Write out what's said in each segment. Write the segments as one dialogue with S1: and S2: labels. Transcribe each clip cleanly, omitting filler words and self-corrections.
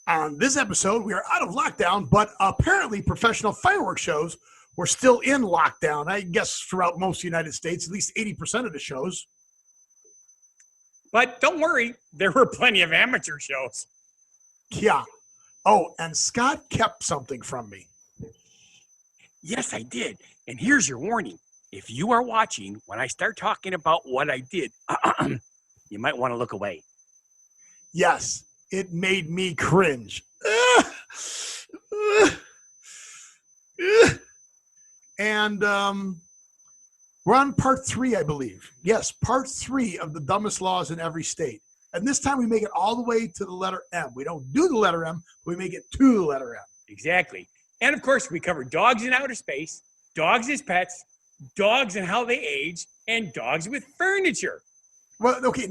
S1: On this episode, we are out of lockdown, but apparently professional fireworks shows were still in lockdown. I guess throughout most of the United States, at least 80% of the shows.
S2: But don't worry, there were plenty of amateur shows.
S1: Yeah. Oh, and Scott kept something from me.
S2: Yes, I did. And here's your warning. If you are watching, when I start talking about what I did, you might want to look away.
S1: Yes, it made me cringe. And we're on part 3, I believe. Yes, part 3 of the dumbest laws in every state. And this time we make it all the way to the letter M. We don't do the letter M, we make it to the letter M.
S2: Exactly. And of course, we cover dogs in outer space, dogs as pets, dogs and how they age, and dogs with furniture.
S1: Well, okay,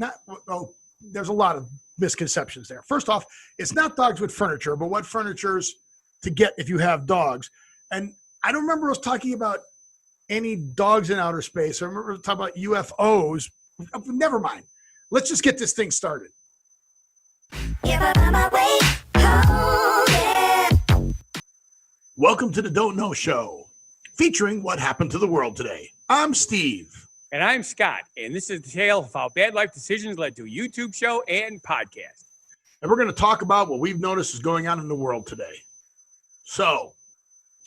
S1: there's a lot of misconceptions there. First off, it's not dogs with furniture, but what furniture's to get if you have dogs. And I don't remember us talking about any dogs in outer space. I remember talking about UFOs. Never mind. Let's just get this thing started. Welcome to the Don't Know Show, featuring what happened to the world today. I'm Steve.
S2: And I'm Scott, and this is the tale of how bad life decisions led to a YouTube show and podcast.
S1: And we're going to talk about what we've noticed is going on in the world today. So,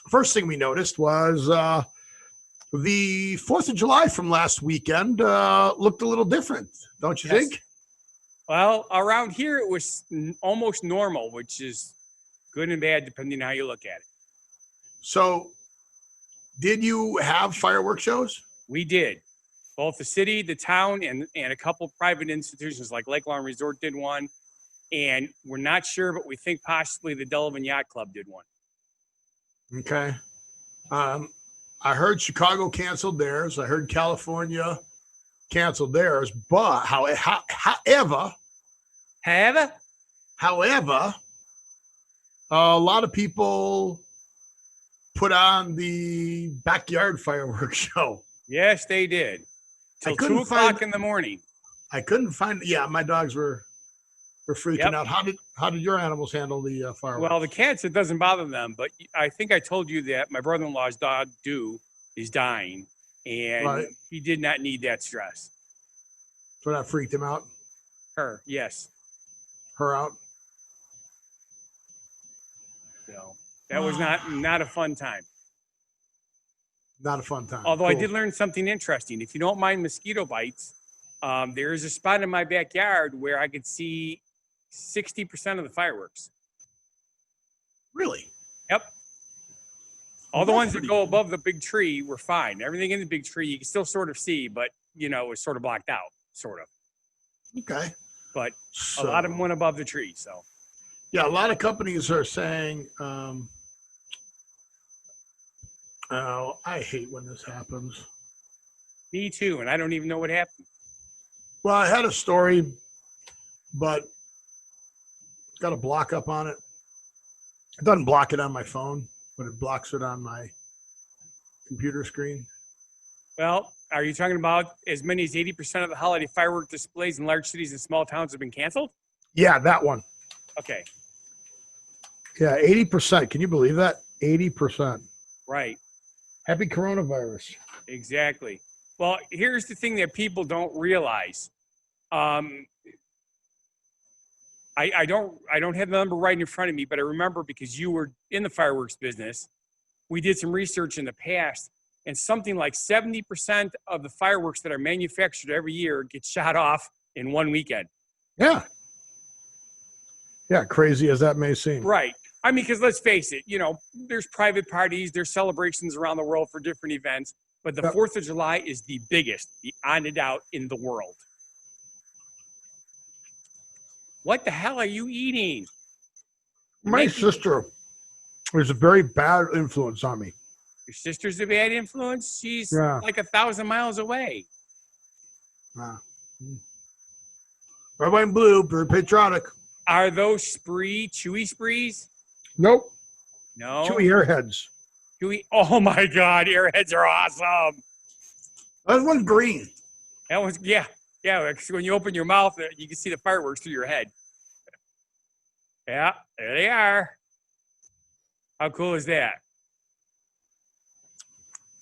S1: first thing we noticed was the 4th of July from last weekend looked a little different, don't you think?
S2: Well, around here it was almost normal, which is good and bad depending on how you look at it.
S1: So, did you have fireworks shows?
S2: We did. Both the city, the town, and a couple private institutions like Lake Lawn Resort did one. And we're not sure, but we think possibly the Delavan Yacht Club did one.
S1: Okay. I heard Chicago canceled theirs. I heard California canceled theirs. But however, a lot of people put on the backyard fireworks show.
S2: Yes, they did. Till 2 o'clock in the morning.
S1: I couldn't find. Yeah, my dogs were freaking out. How did your animals handle the fireworks?
S2: Well, the cats, it doesn't bother them, but I think I told you that my brother-in-law's dog, is dying, and he did not need that stress.
S1: So that freaked him out?
S2: Her, yes.
S1: Her out?
S2: So that was not a fun time.
S1: Not a fun time.
S2: Although cool. I did learn something interesting. If you don't mind mosquito bites, there is a spot in my backyard where I could see 60% of the fireworks.
S1: Really?
S2: Yep. All the ones that go above the big tree were fine. Everything in the big tree you can still sort of see, but it was sort of blocked out, sort of.
S1: Okay.
S2: But a lot of them went above the tree. So.
S1: Yeah, a lot of companies are saying. I hate when this happens.
S2: Me too, and I don't even know what happened.
S1: Well, I had a story, but it's got a block up on it. It doesn't block it on my phone, but it blocks it on my computer screen.
S2: Well, are you talking about as many as 80% of the holiday firework displays in large cities and small towns have been canceled?
S1: Yeah, that one.
S2: Okay.
S1: Yeah, 80%. Can you believe that? 80%.
S2: Right.
S1: Happy coronavirus.
S2: Exactly. Well, here's the thing that people don't realize. I don't have the number right in front of me, but I remember because you were in the fireworks business, we did some research in the past, and something like 70% of the fireworks that are manufactured every year get shot off in one weekend.
S1: Yeah. Yeah, crazy as that may seem.
S2: Right. I mean, because let's face it, there's private parties, there's celebrations around the world for different events, but the 4th of July is the biggest, beyond a doubt, in the world. What the hell are you eating?
S1: My sister is a very bad influence on me.
S2: Your sister's a bad influence? She's like 1,000 miles away.
S1: Red, white, and blue, very patriotic.
S2: Are those chewy sprees?
S1: Nope.
S2: No.
S1: Chewy airheads.
S2: Oh my God, airheads are awesome.
S1: That one's green.
S2: That was, yeah. When you open your mouth, you can see the fireworks through your head. Yeah, there they are. How cool is that?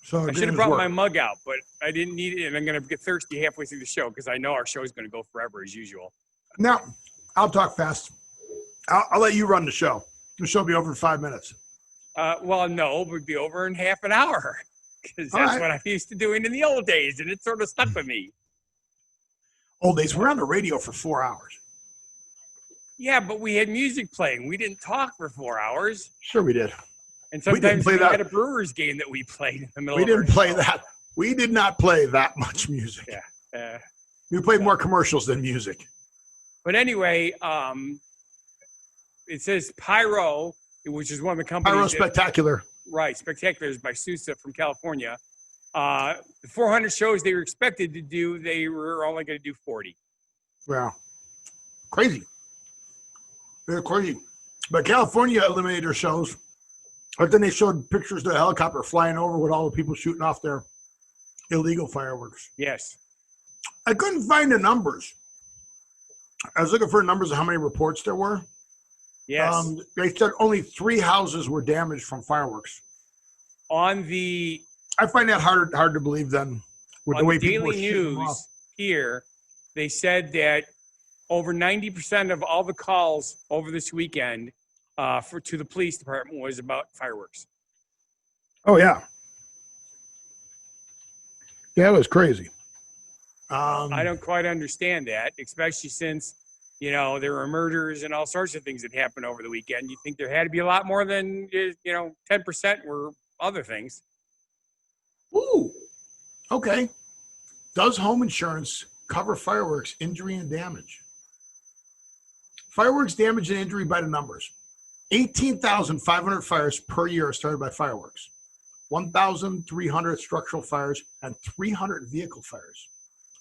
S1: So
S2: I should have brought my mug out, but I didn't need it, and I'm going to get thirsty halfway through the show because I know our show is going to go forever as usual.
S1: Now, I'll talk fast. I'll let you run the show. The show will be over in 5 minutes.
S2: Well, no, it would be over in half an hour because that's what I'm used to doing in the old days, and it sort of stuck with me.
S1: Old days, we're on the radio for 4 hours.
S2: Yeah, but we had music playing. We didn't talk for 4 hours.
S1: Sure we did.
S2: And sometimes we had a Brewers game that we played in the middle of
S1: We didn't play that. We did not play that much music.
S2: Yeah.
S1: We played more commercials than music.
S2: But anyway, it says Pyro, which is one of the companies.
S1: Pyro Spectacular.
S2: Right. Spectacular is by Sousa from California. The 400 shows they were expected to do, they were only going to do 40.
S1: Wow. Crazy. They're crazy. But California eliminated their shows. But then they showed pictures of the helicopter flying over with all the people shooting off their illegal fireworks.
S2: Yes.
S1: I couldn't find the numbers. I was looking for numbers of how many reports there were.
S2: Yes.
S1: They said only 3 houses were damaged from fireworks.
S2: On the
S1: I find that hard to believe then. With the way people were
S2: Daily News here, they said that over 90% of all the calls over this weekend to the police department was about fireworks.
S1: Oh yeah. Yeah, it was crazy.
S2: I don't quite understand that, especially since, there were murders and all sorts of things that happened over the weekend. You think there had to be a lot more than, 10% were other things.
S1: Ooh, okay. Does home insurance cover fireworks injury and damage? Fireworks damage and injury by the numbers. 18,500 fires per year are started by fireworks. 1,300 structural fires and 300 vehicle fires.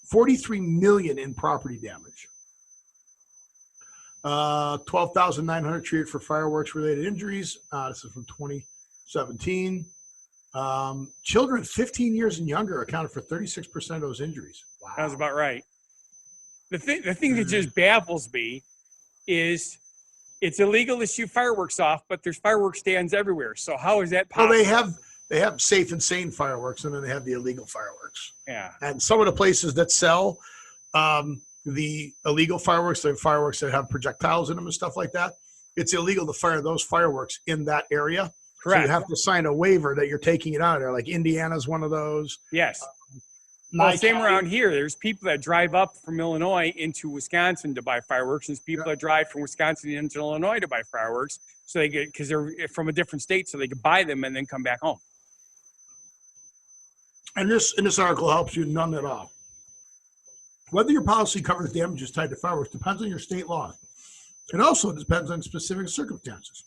S1: 43 million in property damage. 12,900 treated for fireworks related injuries. This is from 2017. Children 15 years and younger accounted for 36% of those injuries. Wow.
S2: That was about right. The thing that just baffles me is it's illegal to shoot fireworks off, but there's fireworks stands everywhere. So how is that possible?
S1: Well, they have safe and sane fireworks, and then they have the illegal fireworks.
S2: Yeah.
S1: And some of the places that sell the illegal fireworks, the fireworks that have projectiles in them and stuff like that, it's illegal to fire those fireworks in that area.
S2: Correct.
S1: So you have to sign a waiver that you're taking it out of there. Like Indiana's one of those.
S2: Yes. Same around here. There's people that drive up from Illinois into Wisconsin to buy fireworks. There's people that drive from Wisconsin into Illinois to buy fireworks. So because they're from a different state, so they could buy them and then come back home. And
S1: this article helps you none at all. Whether your policy covers damages tied to fireworks depends on your state law. It also depends on specific circumstances.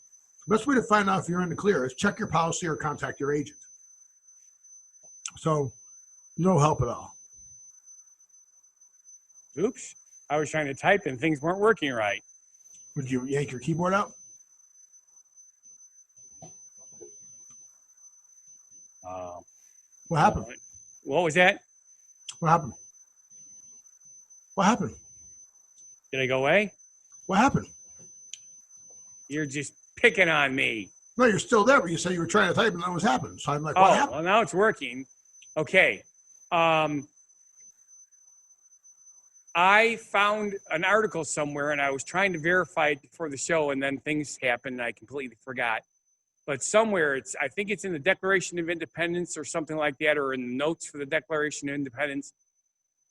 S1: The best way to find out if you're in the clear is check your policy or contact your agent. So, no help at all.
S2: Oops. I was trying to type and things weren't working right.
S1: Would you yank your keyboard out? What happened?
S2: What was that?
S1: What happened? What happened?
S2: Did I go away?
S1: What happened?
S2: You're just picking on me.
S1: No, you're still there, but you said you were trying to type and that was happening. So I'm like, what happened?
S2: Well, now it's working. Okay. I found an article somewhere and I was trying to verify it before the show and then things happened and I completely forgot. But somewhere I think it's in the Declaration of Independence or something like that, or in the notes for the Declaration of Independence.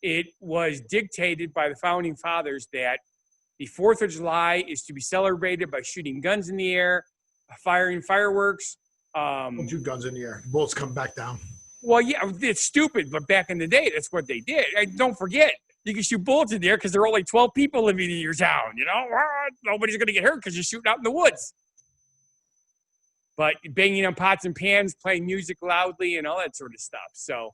S2: It was dictated by the founding fathers that the 4th of July is to be celebrated by shooting guns in the air, firing fireworks.
S1: Don't shoot guns in the air. Bullets come back down.
S2: Well, yeah, it's stupid, but back in the day, that's what they did. And don't forget, you can shoot bullets in the air because there are only 12 people living in your town. Nobody's going to get hurt because you're shooting out in the woods. But banging on pots and pans, playing music loudly, and all that sort of stuff. So,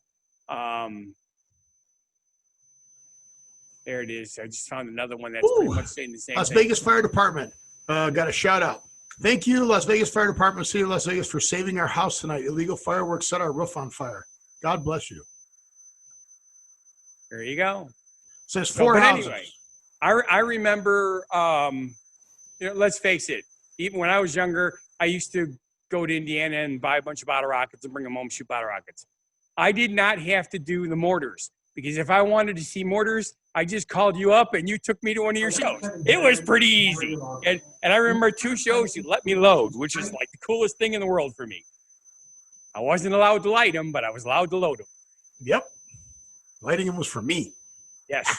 S2: there it is. I just found another one that's pretty much saying the same
S1: Las
S2: thing.
S1: Vegas Fire Department got a shout out. Thank you, Las Vegas Fire Department, City of Las Vegas, for saving our house tonight. Illegal fireworks set our roof on fire. God bless you.
S2: There you go.
S1: Says 4 houses.
S2: Anyway, I remember let's face it. Even when I was younger, I used to go to Indiana and buy a bunch of bottle rockets and bring them home, shoot bottle rockets. I did not have to do the mortars because if I wanted to see mortars, I just called you up and you took me to one of your shows. It was pretty easy. And I remember 2 shows you let me load, which is like the coolest thing in the world for me. I wasn't allowed to light them, but I was allowed to load them.
S1: Yep. Lighting them was for me.
S2: Yes.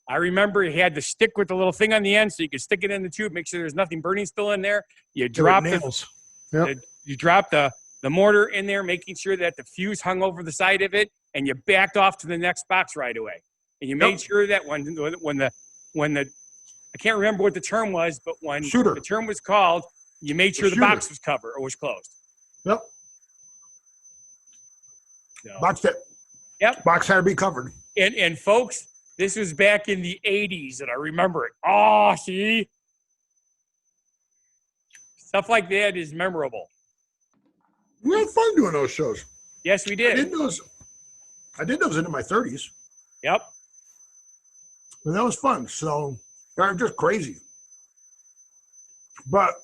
S2: I remember you had the stick with the little thing on the end so you could stick it in the tube, make sure there's nothing burning still in there. You drop the mortar in there, making sure that the fuse hung over the side of it, and you backed off to the next box right away. And you made sure that when the I can't remember what the term was, but when the term was called, you made sure the box was covered or was closed.
S1: Yep.
S2: So,
S1: box had to be covered.
S2: And folks, this was back in the 80s, and I remember it. Oh, see? Stuff like that is memorable.
S1: We had fun doing those shows.
S2: Yes, we did.
S1: I did those into my 30s.
S2: Yep.
S1: And that was fun. So they're just crazy. But,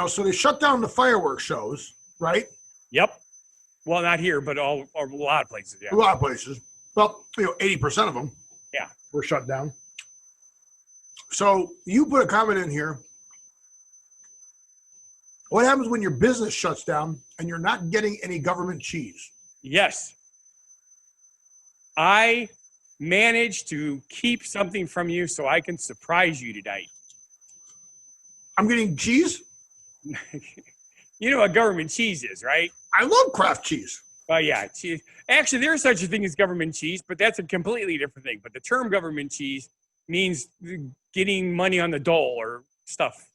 S1: so they shut down the fireworks shows, right?
S2: Yep. Well, not here, but a lot of places. Yeah.
S1: A lot of places. Well, 80% of them were shut down. So you put a comment in here. What happens when your business shuts down and you're not getting any government cheese?
S2: Yes. I managed to keep something from you so I can surprise you tonight.
S1: I'm getting cheese?
S2: You know what government cheese is, right?
S1: I love Kraft cheese.
S2: Oh, yeah. Cheese. Actually, there is such a thing as government cheese, but that's a completely different thing. But the term government cheese means getting money on the dole or stuff,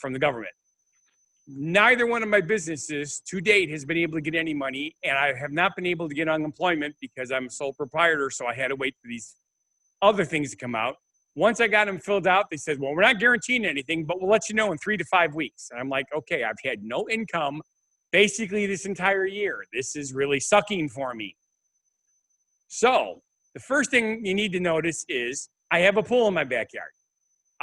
S2: from the government. Neither one of my businesses to date has been able to get any money, and I have not been able to get unemployment because I'm a sole proprietor, so I had to wait for these other things to come out. Once I got them filled out, they said, well, we're not guaranteeing anything, but we'll let you know in 3 to 5 weeks. And I'm like, okay, I've had no income basically this entire year. This is really sucking for me. So the first thing you need to notice is I have a pool in my backyard.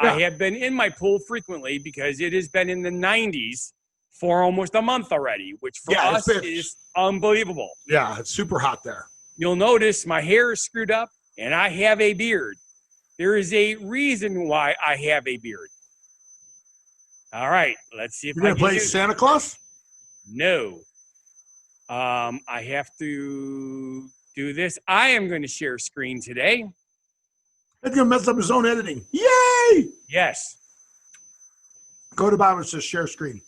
S2: Yeah. I have been in my pool frequently because it has been in the 90s for almost a month already, which for us is unbelievable.
S1: Yeah, it's super hot there.
S2: You'll notice my hair is screwed up and I have a beard. There is a reason why I have a beard. All right, let's see if
S1: you're going to play Santa Claus?
S2: No. I have to do this. I am going to share screen today.
S1: It's going to mess up his own editing. Yay!
S2: Yes.
S1: Go to bottom and says share screen.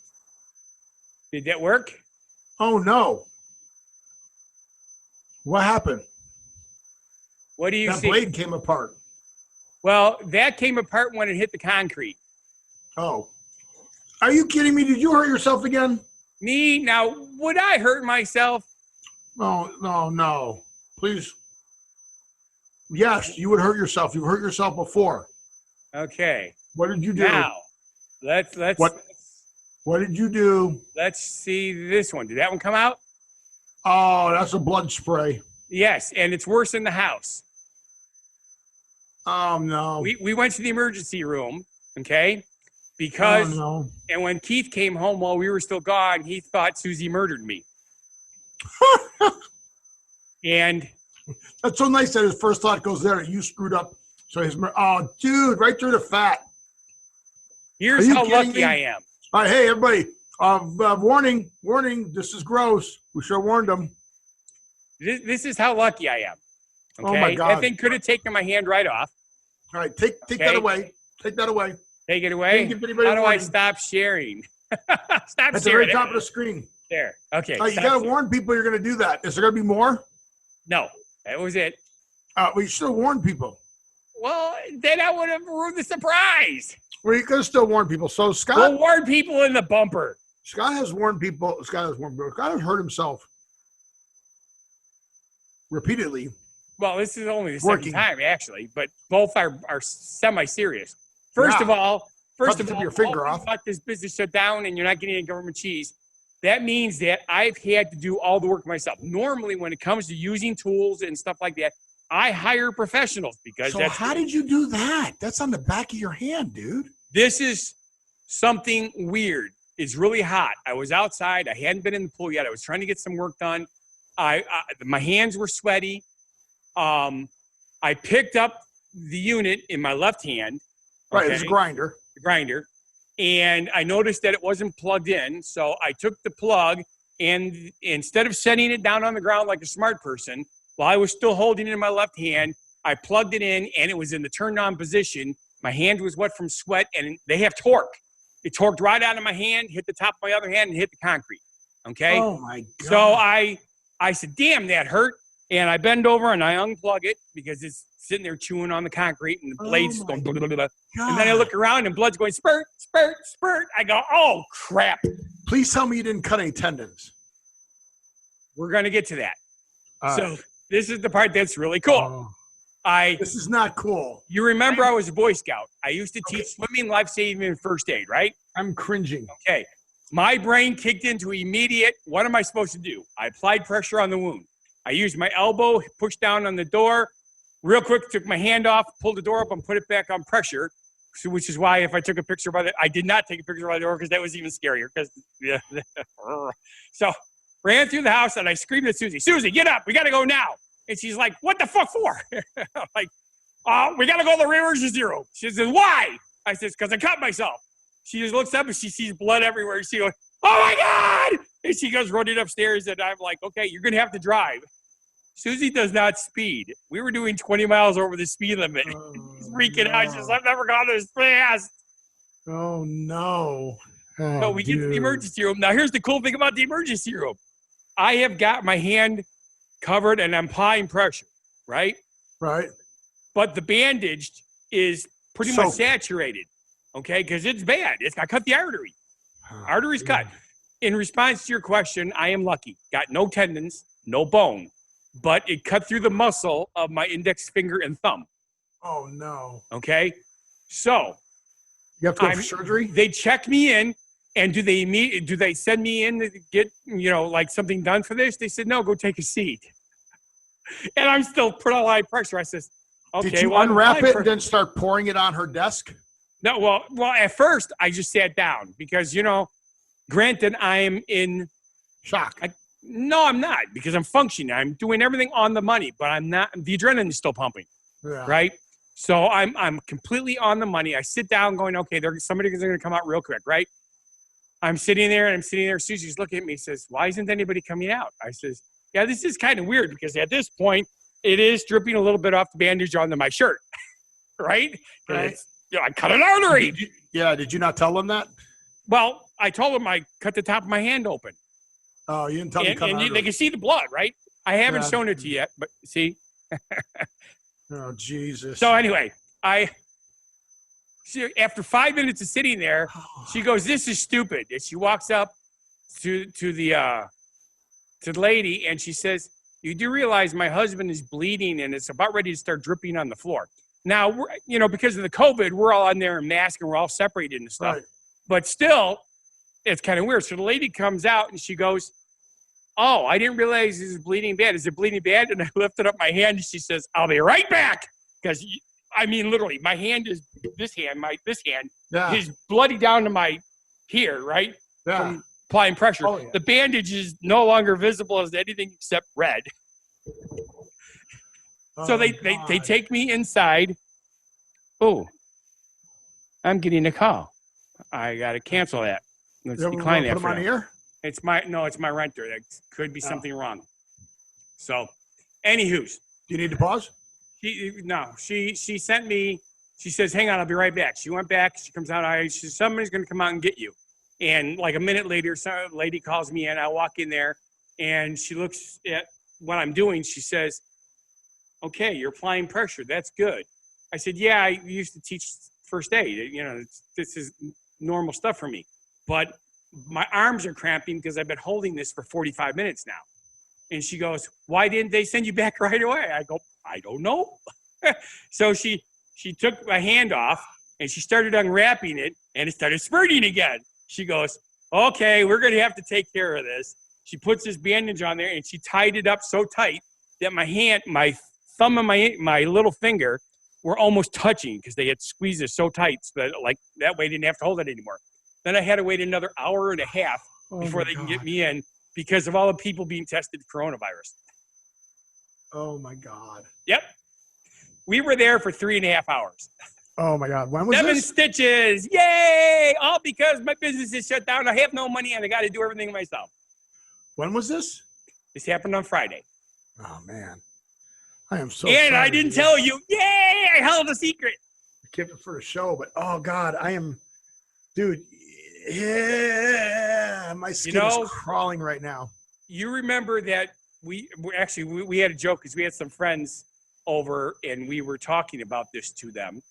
S2: Did that work?
S1: Oh, no. What happened?
S2: What do you see?
S1: That blade came apart.
S2: Well, that came apart when it hit the concrete.
S1: Oh. Are you kidding me? Did you hurt yourself again?
S2: Me? Now, would I hurt myself?
S1: No. Please. Yes, you would hurt yourself. You've hurt yourself before.
S2: Okay.
S1: What did you do?
S2: Now, let's
S1: what did you do?
S2: Let's see this one. Did that one come out?
S1: Oh, that's a blood spray.
S2: Yes, and it's worse in the house.
S1: Oh, no.
S2: We went to the emergency room, okay? Because, and when Keith came home while we were still gone, he thought Susie murdered me. And
S1: that's so nice that his first thought goes there. You screwed up. So dude, right through the fat.
S2: Here's how lucky I am.
S1: All right, hey, everybody. Warning. This is gross. We should have warned them.
S2: This is how lucky I am. Okay?
S1: Oh, my God.
S2: That thing could have taken my hand right off.
S1: All right, take that away. Take that away.
S2: Take it away? How do I stop sharing? Stop
S1: at
S2: sharing.
S1: The very top of the screen.
S2: There. Okay.
S1: You got to warn people you're going to do that. Is there going to be more?
S2: No. That was it.
S1: We should have warned people.
S2: Well, then I would have ruined the surprise.
S1: Well, you could still warn people. So Scott.
S2: We'll warn people in the bumper.
S1: Scott has warned people. Scott has hurt himself repeatedly.
S2: Well, this is only the second time, actually, but both are semi-serious. First of all,
S1: your finger off.
S2: This business shut down and you're not getting any government cheese. That means that I've had to do all the work myself. Normally, when it comes to using tools and stuff like that, I hire professionals because
S1: So how did you do that? That's on the back of your hand, dude.
S2: This is something weird. It's really hot. I was outside. I hadn't been in the pool yet. I was trying to get some work done. My hands were sweaty. I picked up the unit in my left hand.
S1: Right, okay? It's a grinder.
S2: The grinder. And I noticed that it wasn't plugged in. So I took the plug, and instead of setting it down on the ground like a smart person, while I was still holding it in my left hand, I plugged it in, and it was in the turned on position. My hand was wet from sweat, and they have torque. It torqued right out of my hand, hit the top of my other hand, and hit the concrete. Okay?
S1: Oh, my God.
S2: So I said, damn, that hurt. And I bend over, and I unplug it because it's sitting there chewing on the concrete, and the blade's going blah, blah, blah, blah. And then I look around, and blood's going spurt, spurt, spurt. I go, oh, crap.
S1: Please tell me you didn't cut any tendons.
S2: We're going to get to that. So this is the part that's really cool.
S1: This is not cool.
S2: You remember I was a Boy Scout. I used to teach swimming, life-saving, and first aid, right?
S1: I'm cringing.
S2: Okay. My brain kicked into immediate, what am I supposed to do? I applied pressure on the wound. I used my elbow, pushed down on the door, real quick, took my hand off, pulled the door up, and put it back on pressure, which is why if I took a picture by I did not take a picture by the door because that was even scarier. So ran through the house, and I screamed at Susie, Susie, get up. We got to go now. And she's like, what the fuck for? I'm like, we got to go to the reverse room. She says, why? I says, because I cut myself. She just looks up, and she sees blood everywhere. She goes, oh, my God. And she goes running upstairs, and I'm like, okay, you're going to have to drive. Susie does not speed. We were doing 20 miles over the speed limit. She's freaking out. She says, I've never gone this fast.
S1: Oh, no.
S2: So we get to the emergency room. Now, here's the cool thing about the emergency room. I have got my hand covered, and I'm applying pressure, right?
S1: Right.
S2: But the bandage is pretty much saturated, okay? Because it's bad. I cut the artery. Artery's cut. In response to your question, I am lucky. Got no tendons, no bone, but it cut through the muscle of my index finger and thumb.
S1: Oh, no.
S2: Okay? So.
S1: You have to go for surgery?
S2: They check me in, and do they send me in to get, like something done for this? They said, no, go take a seat. And I'm still put on high pressure. I says, okay.
S1: Did you unwrap it and then start pouring it on her desk?
S2: No, well, at first I just sat down because, granted, I am in
S1: shock.
S2: No, I'm not, because I'm functioning. I'm doing everything on the money, but I'm not. The adrenaline is still pumping, right? So I'm completely on the money. I sit down going, okay, somebody's going to come out real quick, right? I'm sitting there. Susie's looking at me, says, why isn't anybody coming out? I says, yeah, this is kind of weird because at this point, it is dripping a little bit off the bandage onto my shirt, right?
S1: Right.
S2: I cut an artery.
S1: Did you not tell them that?
S2: Well, I told them I cut the top of my hand open.
S1: Oh, you didn't tell them to cut an artery.
S2: They can see the blood, right? I haven't shown it to you yet, but see?
S1: Oh, Jesus.
S2: So anyway, after 5 minutes of sitting there, she goes, this is stupid. And she walks up to the lady, and she says, you do realize my husband is bleeding, and it's about ready to start dripping on the floor. Now, because of the COVID, we're all on there in masks, and we're all separated and stuff. Right. But still, it's kind of weird. So the lady comes out, and she goes, oh, I didn't realize this is bleeding bad. Is it bleeding bad? And I lifted up my hand, and she says, I'll be right back. Because, literally, my hand is this hand is bloody down to my here, right?
S1: Yeah.
S2: From applying pressure. Oh, yeah. The bandage is no longer visible as anything except red. So they take me inside. Oh, I'm getting a call. I got to cancel that. Let's decline that.
S1: Put them on here?
S2: It's my renter. That could be something wrong. So, anywho's.
S1: Do you need to pause?
S2: She sent me. She says, hang on, I'll be right back. She went back. She comes out. She says, somebody's going to come out and get you. And like a minute later, some lady calls me in. I walk in there, and she looks at what I'm doing. She says, okay, you're applying pressure. That's good. I said, yeah, I used to teach first aid. This is normal stuff for me. But my arms are cramping because I've been holding this for 45 minutes now. And she goes, why didn't they send you back right away? I go, I don't know. So she took my hand off, and she started unwrapping it, and it started spurting again. She goes, okay, we're going to have to take care of this. She puts this bandage on there, and she tied it up so tight that my thumb and my little finger were almost touching because they had squeezed it so tight so that like that way I didn't have to hold it anymore. Then I had to wait another hour and a half before they can get me in because of all the people being tested for coronavirus.
S1: Oh my God.
S2: Yep. We were there for 3.5 hours.
S1: Oh my God. When was
S2: 7
S1: this?
S2: stitches. Yay. All because my business is shut down. I have no money and I got to do everything myself.
S1: When was this?
S2: This happened on Friday.
S1: Oh man. I am so
S2: And
S1: sorry,
S2: I didn't tell you. Yay. I held a secret.
S1: I kept it for the show, but oh God, I am, dude. Yeah. My skin is crawling right now.
S2: You remember that we had a joke because we had some friends over and we were talking about this to them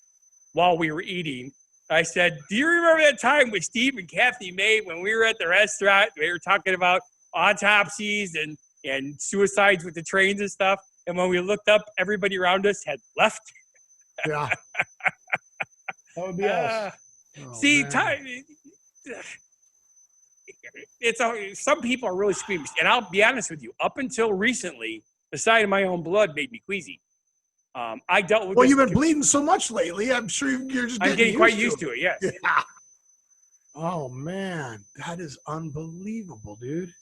S2: while we were eating. I said, do you remember that time with Steve and Kathy made when we were at the restaurant? We were talking about autopsies and suicides with the trains and stuff. And when we looked up, everybody around us had left.
S1: Yeah. That would be us. Oh,
S2: see,
S1: man.
S2: Some people are really squeamish. And I'll be honest with you, up until recently, the sight of my own blood made me queasy. I dealt with.
S1: Well, you've been bleeding so much lately. I'm sure you're just.
S2: I'm getting quite used to it. Yes.
S1: Yeah. Oh man, that is unbelievable, dude.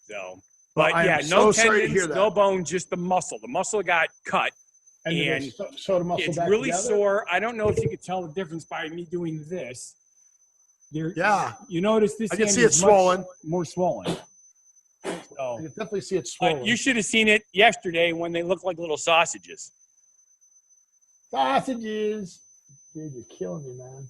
S2: So, but yeah, no tendons, no bone, just the muscle. The muscle got cut, and
S1: so the muscle
S2: it's
S1: back
S2: really
S1: together?
S2: sore. I don't know if you could tell the difference by me doing this.
S1: Yeah.
S2: You notice this.
S1: I can see it swollen.
S2: More swollen. So,
S1: I can definitely see it swollen.
S2: you should have seen it yesterday when they looked like little sausages.
S1: Sausages. Dude, you're killing me, man.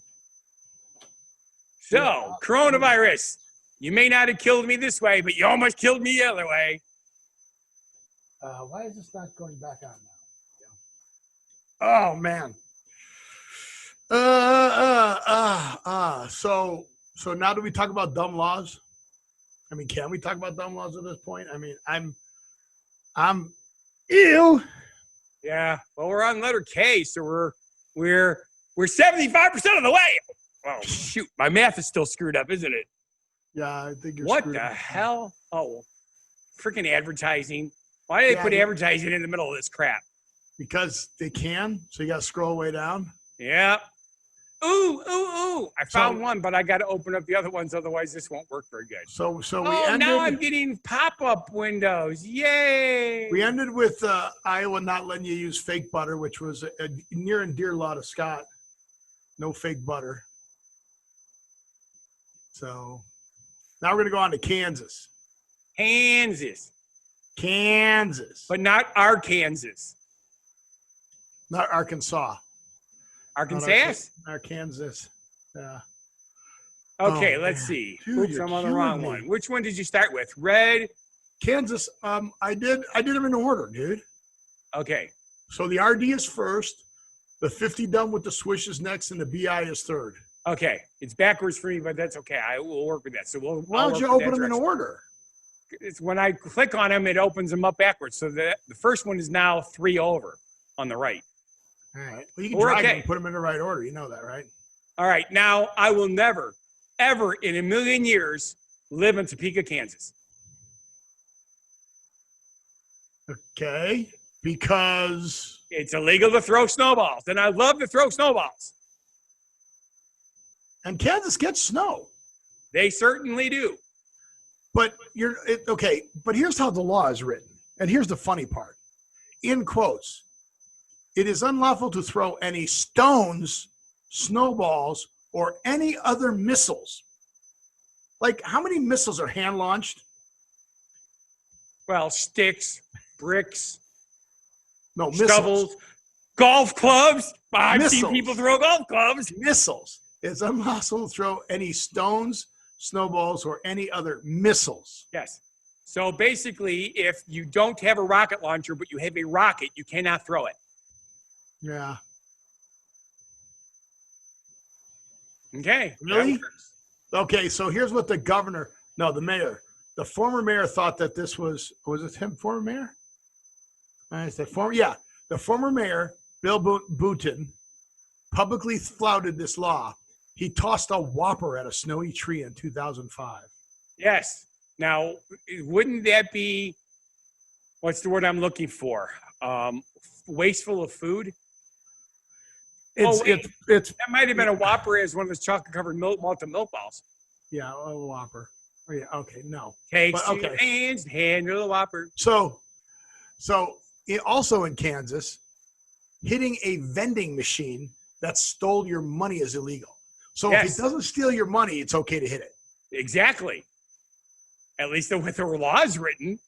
S2: So, coronavirus. You may not have killed me this way, but you almost killed me the other way.
S1: Why is this not going back on now? Oh, man. So now do we talk about dumb laws? I mean, can we talk about dumb laws at this point? I mean, I'm ew.
S2: Yeah. Well, we're on letter K, so we're 75% of the way. Oh shoot, my math is still screwed up, isn't it?
S1: Yeah, I think you're.
S2: What
S1: screwed
S2: the
S1: up.
S2: hell? Oh, freaking advertising! Why do they put advertising in the middle of this crap?
S1: Because they can. So you got to scroll way down.
S2: Yeah. Ooh! I found one, but I got to open up the other ones, otherwise this won't work very good.
S1: So we ended.
S2: Now I'm getting pop-up windows. Yay!
S1: We ended with Iowa not letting you use fake butter, which was a near and dear law to Scott. No fake butter. So now we're going to go on to Kansas. Kansas.
S2: But not our Kansas.
S1: Not Arkansas.
S2: Arkansas?
S1: Arkansas. Yeah.
S2: Okay, let's see.
S1: Dude,
S2: Oops, I'm on the wrong one. Which one did you start with? Red?
S1: Kansas. I did them in order, dude.
S2: Okay.
S1: So the RD is first, the 50 done with the swish is next, and the BI is third.
S2: Okay. It's backwards for me, but that's okay. I will work with that. So
S1: why don't you open them in order?
S2: It's when I click on them, it opens them up backwards. So the first one is now 3 over on the right.
S1: All right. Well, you can drag them and put them in the right order. You know that, right?
S2: All right. Now, I will never, ever in a million years live in Topeka, Kansas.
S1: Okay. Because
S2: it's illegal to throw snowballs. And I love to throw snowballs.
S1: And Kansas gets snow.
S2: They certainly do.
S1: But okay. But here's how the law is written. And here's the funny part. In quotes, it is unlawful to throw any stones, snowballs, or any other missiles. Like, how many missiles are hand launched?
S2: Well, sticks, bricks,
S1: shovels,
S2: golf clubs. I've seen people throw golf clubs.
S1: Missiles. It's unlawful to throw any stones, snowballs, or any other missiles.
S2: Yes. So basically, if you don't have a rocket launcher, but you have a rocket, you cannot throw it.
S1: Yeah.
S2: Okay.
S1: Really? Okay, so here's what the former mayor thought that this was it him, former mayor? I said the former mayor, Bill Boutin, publicly flouted this law. He tossed a whopper at a snowy tree in 2005.
S2: Yes. Now, wouldn't that be, what's the word I'm looking for? Wasteful of food?
S1: It's
S2: that might have been a Whopper as one of those chocolate covered malted milk balls.
S1: yeah, a Whopper. Oh, yeah, okay, no.
S2: Takes
S1: But,
S2: two hands, handle the Whopper.
S1: So also in Kansas, hitting a vending machine that stole your money is illegal. So if it doesn't steal your money, it's okay to hit it.
S2: Exactly. At least with the laws written.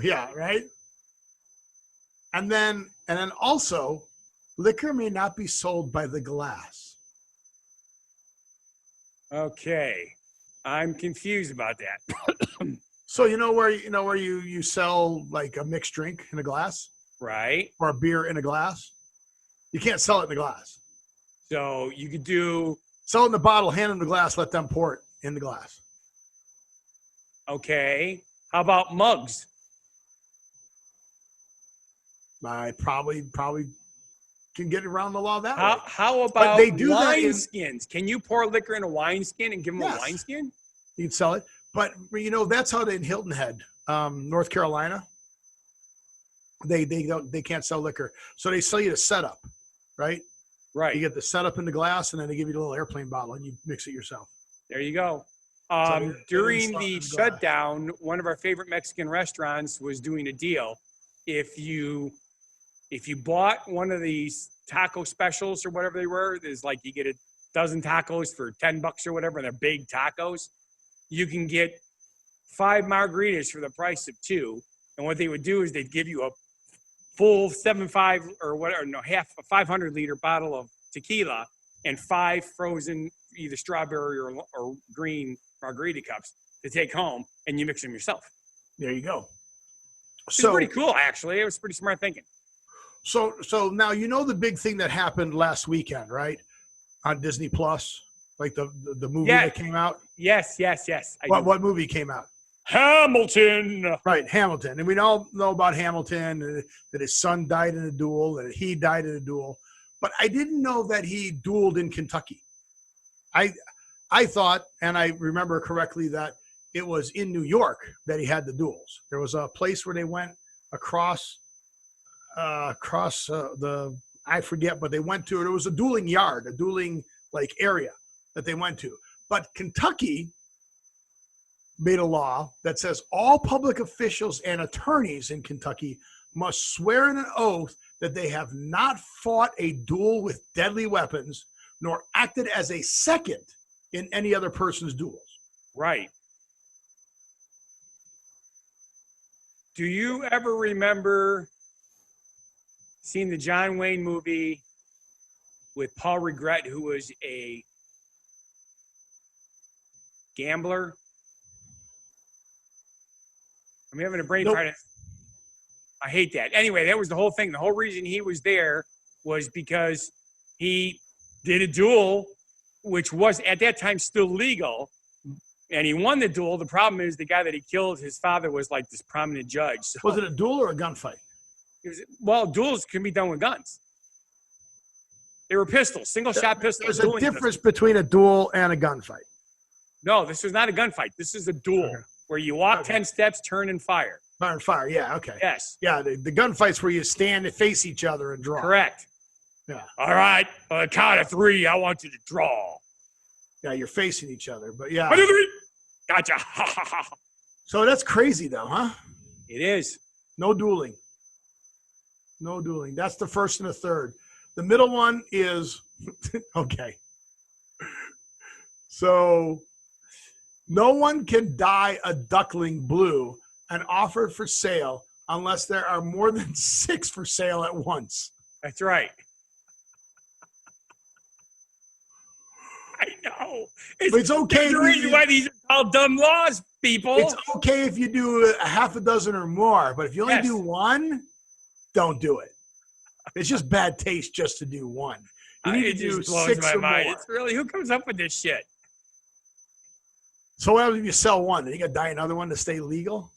S1: Yeah, right. And then also, liquor may not be sold by the glass.
S2: Okay, I'm confused about that.
S1: So you know where you sell like a mixed drink in a glass,
S2: right?
S1: Or a beer in a glass. You can't sell it in the glass.
S2: So you could
S1: sell it in the bottle, hand them the glass, let them pour it in the glass.
S2: Okay. How about mugs?
S1: I probably can get around the law that way.
S2: How about wine skins? Can you pour liquor in a wine skin and give them a wine skin?
S1: You can sell it. But, that's how in Hilton Head, North Carolina, they can't sell liquor. So they sell you the setup, right?
S2: Right.
S1: You get the setup in the glass, and then they give you a little airplane bottle, and you mix it yourself.
S2: There you go. During the shutdown, one of our favorite Mexican restaurants was doing a deal. If you bought one of these taco specials or whatever they were, there's like you get a dozen tacos for $10 or whatever, and they're big tacos. You can get 5 margaritas for the price of 2. And what they would do is they'd give you a full 7.5 or whatever, no, half a 500-liter bottle of tequila and 5 frozen either strawberry or green margarita cups to take home, and you mix them yourself.
S1: There you go.
S2: It's pretty cool, actually. It was pretty smart thinking.
S1: So now the big thing that happened last weekend, right? On Disney Plus, like the movie that came out.
S2: Yes.
S1: What movie came out?
S2: Hamilton.
S1: Right, Hamilton. And we all know about Hamilton, that his son died in a duel, and he died in a duel. But I didn't know that he dueled in Kentucky. I thought, and I remember correctly, that it was in New York that he had the duels. There was a place where they went across I forget, but they went to it. It was a dueling yard, a dueling like area that they went to. But Kentucky made a law that says all public officials and attorneys in Kentucky must swear in an oath that they have not fought a duel with deadly weapons nor acted as a second in any other person's duels.
S2: Right. Do you ever remember seeing the John Wayne movie with Paul Regret, who was a gambler? I'm having a brain fart. I hate that. Anyway, that was the whole thing. The whole reason he was there was because he did a duel, which was at that time still legal, and he won the duel. The problem is the guy that he killed, his father was like this prominent judge. So,
S1: was it a duel or a gunfight?
S2: Duels can be done with guns. They were pistols, single-shot pistols.
S1: There's a difference between a duel and a gunfight.
S2: No, this was not a gunfight. This is a duel where you walk 10 steps, turn, and fire.
S1: Fire, yeah, okay.
S2: Yes.
S1: Yeah, the gunfights where you stand and face each other and draw.
S2: Correct.
S1: Yeah.
S2: All right, on the count of 3, I want you to draw.
S1: Yeah, you're facing each other, but yeah.
S2: 1, 2, 3. Gotcha.
S1: So that's crazy, though, huh?
S2: It is.
S1: No dueling. No dueling. That's the first and the third. The middle one is, okay. So no one can dye a duckling blue and offer it for sale unless there are more than 6 for sale at once.
S2: That's right. I know.
S1: It's okay.
S2: There's a reason why these are called dumb laws, people.
S1: It's okay if you do a half a dozen or more, but if you only do one, don't do it. It's just bad taste just to do one. You need to do 6 or more.
S2: It's really, who comes up with this shit?
S1: So what happens if you sell one? Then you got to dye another one to stay legal?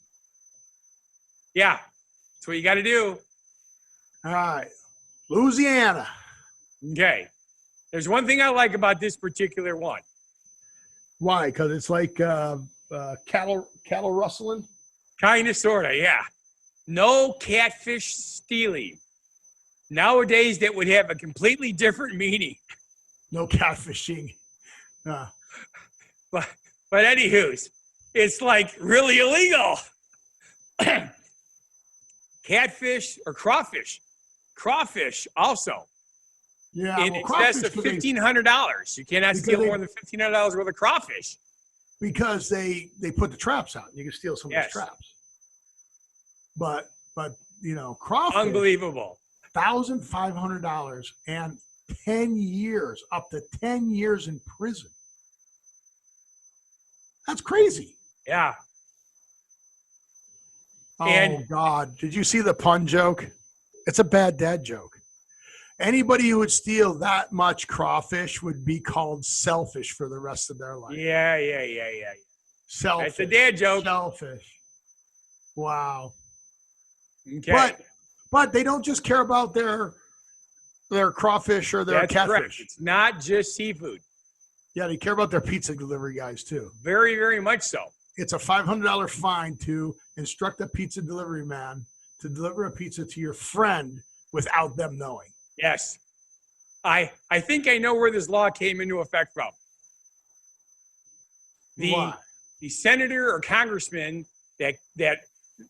S2: Yeah, that's what you got to do.
S1: All right. Louisiana.
S2: Okay. There's one thing I like about this particular one.
S1: Why? Because it's like cattle rustling?
S2: Kind of, sort of, yeah. No catfish stealing. Nowadays, that would have a completely different meaning.
S1: No catfishing.
S2: But anywho's, it's like really illegal. Catfish or crawfish. Crawfish also.
S1: Yeah,
S2: In excess of $1,500. You cannot steal more than $1,500 worth of crawfish.
S1: Because they put the traps out. You can steal some of those traps. But crawfish.
S2: Unbelievable.
S1: $1,500 and 10 years, up to 10 years in prison. That's crazy.
S2: Yeah.
S1: Oh, God. Did you see the pun joke? It's a bad dad joke. Anybody who would steal that much crawfish would be called selfish for the rest of their life.
S2: Yeah.
S1: Selfish.
S2: That's a dad joke.
S1: Selfish. Wow.
S2: Okay.
S1: But they don't just care about their crawfish or their catfish.
S2: Correct. It's not just seafood.
S1: Yeah, they care about their pizza delivery guys too.
S2: Very, very much so.
S1: It's a $500 fine to instruct a pizza delivery man to deliver a pizza to your friend without them knowing.
S2: Yes. I think I know where this law came into effect from. The senator or congressman that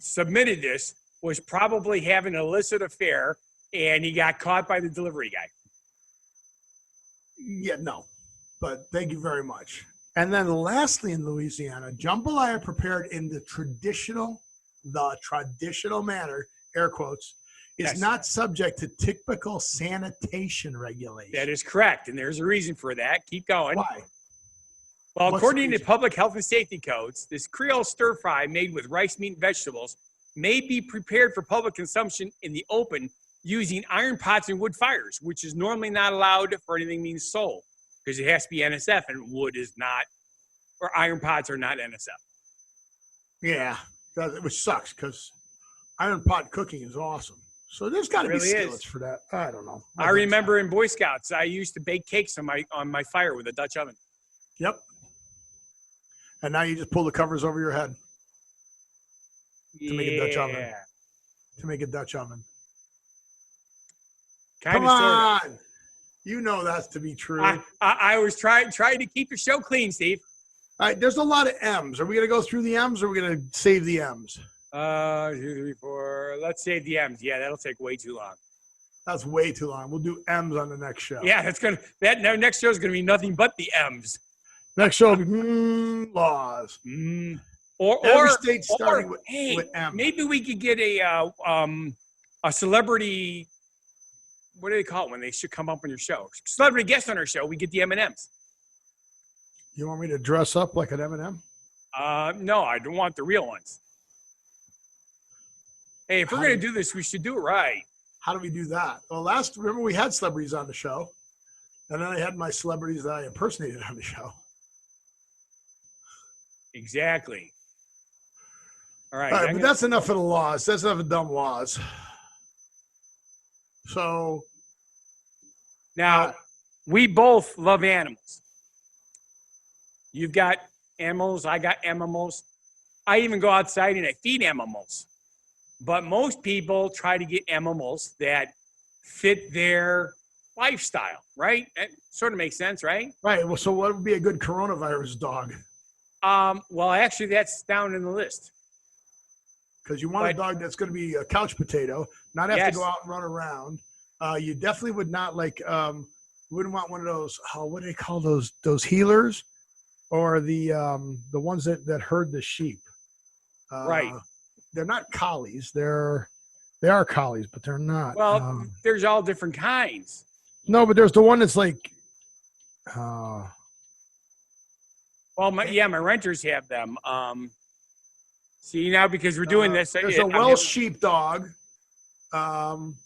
S2: submitted this was probably having an illicit affair, and he got caught by the delivery guy.
S1: Yeah, no. But thank you very much. And then lastly in Louisiana, jambalaya prepared in the traditional manner, air quotes, is not subject to typical sanitation regulations.
S2: That is correct. And there's a reason for that. Keep going.
S1: Why?
S2: Well, according to public health and safety codes, this Creole stir fry made with rice, meat, and vegetables may be prepared for public consumption in the open using iron pots and wood fires, which is normally not allowed for anything being sold because it has to be NSF, and wood is not, or iron pots are not NSF.
S1: Yeah, which sucks because iron pot cooking is awesome. So there's got to be skillets for that. I don't know.
S2: I remember in Boy Scouts, I used to bake cakes on my fire with a Dutch oven.
S1: Yep. And now you just pull the covers over your head to make a Dutch oven. To make a Dutch oven. Come on. You know that's to be true.
S2: I was trying to keep the show clean, Steve.
S1: All right, there's a lot of M's. Are we going to go through the M's or are we going to save the M's?
S2: 2, 3, 4. Let's save the M's. Yeah, that'll take way too long.
S1: That's way too long. We'll do M's on the next show.
S2: Yeah, next show is going to be nothing but the M's.
S1: Next show will be laws.
S2: Or
S1: state starting with M.
S2: Maybe we could get a celebrity. What do they call it when they should come up on your show? Celebrity guest on our show. We get the M&Ms.
S1: You want me to dress up like an M&M?
S2: No, I don't want the real ones. Hey, if we're going to do this, we should do it right.
S1: How do we do that? Well, remember we had celebrities on the show, and then I had my celebrities that I impersonated on the show.
S2: Exactly. All right.
S1: But that's enough of the laws. That's enough of dumb laws. So
S2: now we both love animals. You've got animals. I got animals. I even go outside and I feed animals. But most people try to get animals that fit their lifestyle, right? That sort of makes sense, right?
S1: Right. Well, so what would be a good coronavirus dog?
S2: Well, actually, that's down in the list.
S1: Because you want a dog that's going to be a couch potato, not have to go out and run around. You definitely would not wouldn't want one of those. What do they call those healers, or the ones that herd the sheep?
S2: Right.
S1: They're not collies. They are collies, but they're not.
S2: Well, there's all different kinds.
S1: No, but there's the one that's like.
S2: Well, my renters have them. See, now because we're doing this.
S1: There's a Welsh sheepdog. Dang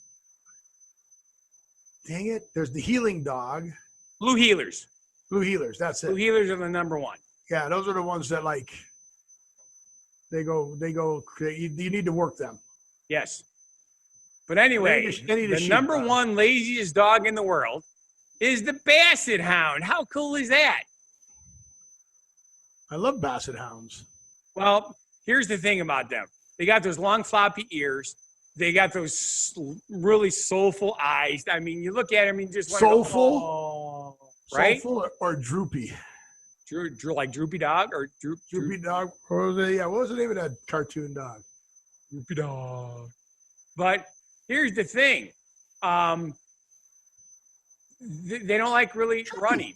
S1: it. There's the healing dog.
S2: Blue healers.
S1: Blue healers. That's it.
S2: Blue healers are the number one.
S1: Yeah, those are the ones that they go, you need to work them.
S2: Yes. But anyway, the number one laziest dog in the world is the Basset Hound. How cool is that?
S1: I love Basset Hounds.
S2: Well, here's the thing about them. They got those long floppy ears. They got those really soulful eyes. I mean, you look at them and just want
S1: soulful,
S2: to go, right?
S1: Soulful or droopy?
S2: Like Droopy Dog or
S1: Droopy Dog. What was it? Yeah, what was the name of that cartoon dog?
S2: Droopy Dog. But here's the thing. They don't like really running.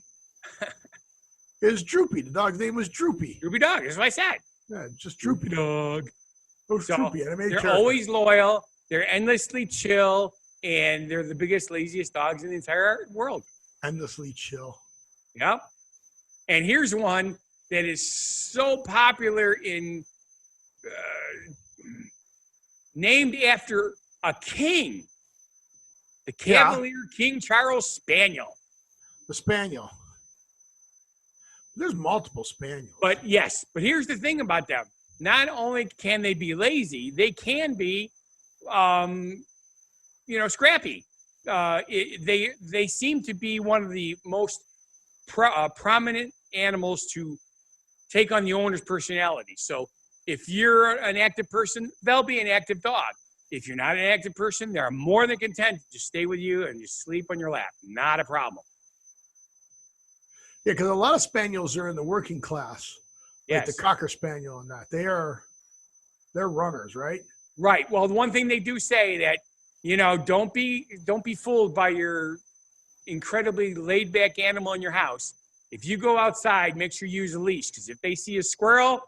S1: It was Droopy. The dog's name was Droopy.
S2: Droopy Dog. That's what I said.
S1: Yeah, just Droopy
S2: Dog.
S1: Oh, so Droopy.
S2: They're always loyal. They're endlessly chill, and they're the biggest, laziest dogs in the entire world.
S1: Endlessly chill.
S2: Yep. And here's one that is so popular in named after a king, the Cavalier King Charles Spaniel.
S1: The Spaniel. There's multiple Spaniels.
S2: But yes, but here's the thing about them. Not only can they be lazy, they can be, scrappy. They seem to be one of the most prominent animals to take on the owner's personality. So if you're an active person, they'll be an active dog. If you're not an active person, they're more than content to just stay with you and just sleep on your lap. Not a problem.
S1: Yeah, because a lot of Spaniels are in the working class. Like the Cocker Spaniel and that. They're runners, right?
S2: Right. Well, the one thing they do say that, don't be fooled by your incredibly laid back animal in your house. If you go outside, make sure you use a leash, because if they see a squirrel,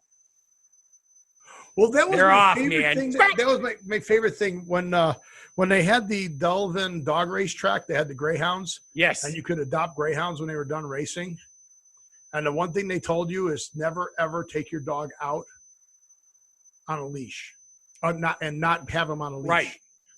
S1: well, that was
S2: they're
S1: my
S2: off,
S1: favorite
S2: man.
S1: thing. That was my favorite thing when they had the Delvin dog race track. They had the greyhounds.
S2: Yes,
S1: and you could adopt greyhounds when they were done racing. And the one thing they told you is never ever take your dog out on a leash, not have them on a leash.
S2: Right.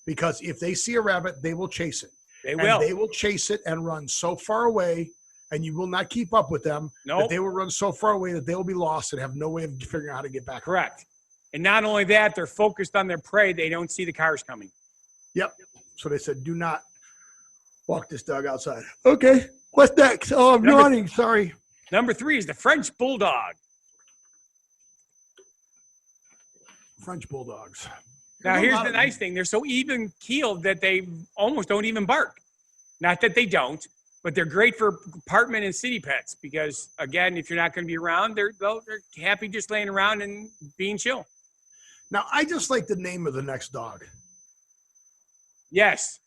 S1: Because if they see a rabbit, they will chase it.
S2: They will
S1: chase it and run so far away, and you will not keep up with them.
S2: No,
S1: that they will run so far away that they will be lost and have no way of figuring out how to get back.
S2: Correct. And not only that, they're focused on their prey. They don't see the cars coming.
S1: Yep. So they said, do not walk this dog outside. Okay. What's next? Oh, I'm yawning. Sorry.
S2: Number 3 is the French Bulldog.
S1: French Bulldogs.
S2: Now, here's the nice thing. They're so even-keeled that they almost don't even bark. Not that they don't, but they're great for apartment and city pets because, again, if you're not going to be around, they're happy just laying around and being chill.
S1: Now, I just like the name of the next dog.
S2: Yes.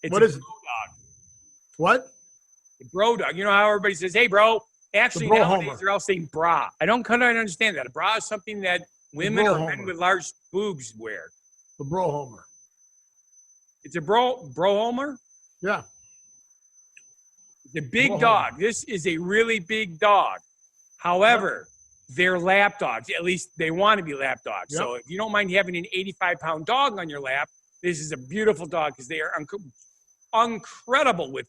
S1: What is it?
S2: Dog.
S1: What?
S2: The bro dog. You know how everybody says, hey, bro. Actually, nowadays, they're all saying bra. I don't kind of understand that. A bra is something that women or men with large boobs wear.
S1: The bro homer.
S2: It's a bro homer?
S1: Yeah.
S2: It's a big dog. This is a really big dog. However, they're lap dogs. At least they want to be lap dogs. Yep. So if you don't mind having an 85-pound dog on your lap, this is a beautiful dog because they are incredible with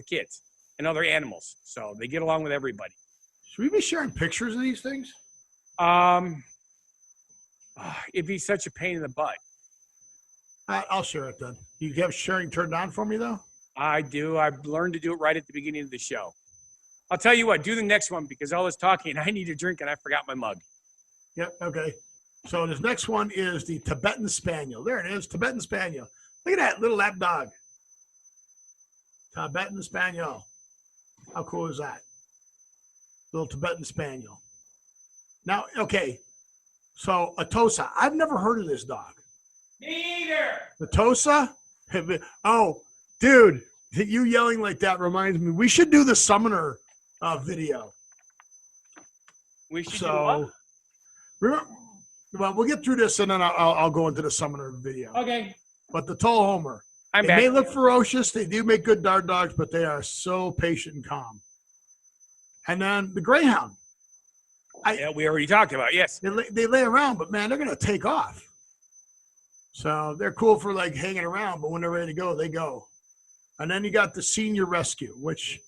S2: kids and other animals. So they get along with everybody.
S1: Should we be sharing pictures of these things?
S2: It'd be such a pain in the butt.
S1: I'll share it then. You have sharing turned on for me, though?
S2: I do. I've learned to do it right at the beginning of the show. I'll tell you what, do the next one because all this talking, I need a drink and I forgot my mug.
S1: Yep, okay. So this next one is the Tibetan Spaniel. There it is, Tibetan Spaniel. Look at that little lap dog. Tibetan Spaniel. How cool is that? Little Tibetan Spaniel. Now, okay, so a Tosa. I've never heard of this dog.
S2: Me either.
S1: The Tosa? Oh, dude, you yelling like that reminds me. We should do the Summoner video.
S2: We should do what?
S1: Remember, well, we'll get through this and then I'll go into the Summoner video.
S2: Okay.
S1: But the Tall Homer. They may look ferocious. They do make good guard dogs, but they are so patient and calm. And then the Greyhound.
S2: Yeah, we already talked about, yes.
S1: They lay around, but, man, they're going to take off. So they're cool for, like, hanging around, but when they're ready to go, they go. And then you got the Senior Rescue, which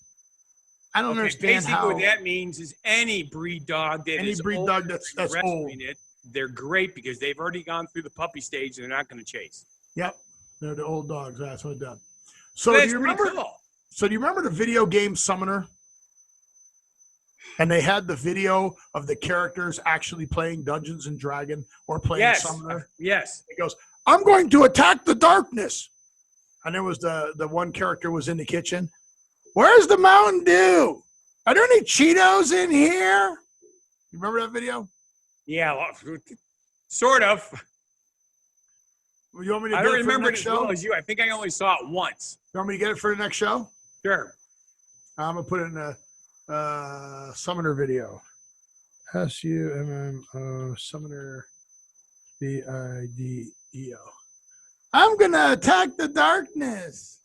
S1: I don't understand how.
S2: Basically, what that means is any breed dog that's old. They're great because they've already gone through the puppy stage and they're not going to chase.
S1: Yep. They're the old dogs. That's what done. So
S2: do
S1: you remember the video game Summoner? And they had the video of the characters actually playing Dungeons and Dragon or playing Summoner.
S2: Yes.
S1: It goes, I'm going to attack the darkness. And there was the one character was in the kitchen. Where's the Mountain Dew? Are there any Cheetos in here? You remember that video?
S2: Yeah, well, sort of.
S1: You want me to
S2: I
S1: get
S2: don't
S1: it for the
S2: remember it
S1: next
S2: as
S1: show?
S2: well as you. I think I only saw it once.
S1: You want me to get it for the next show?
S2: Sure.
S1: I'm going to put it in a Summoner video. SUMMO Summoner VIDEO. I'm going to attack the darkness.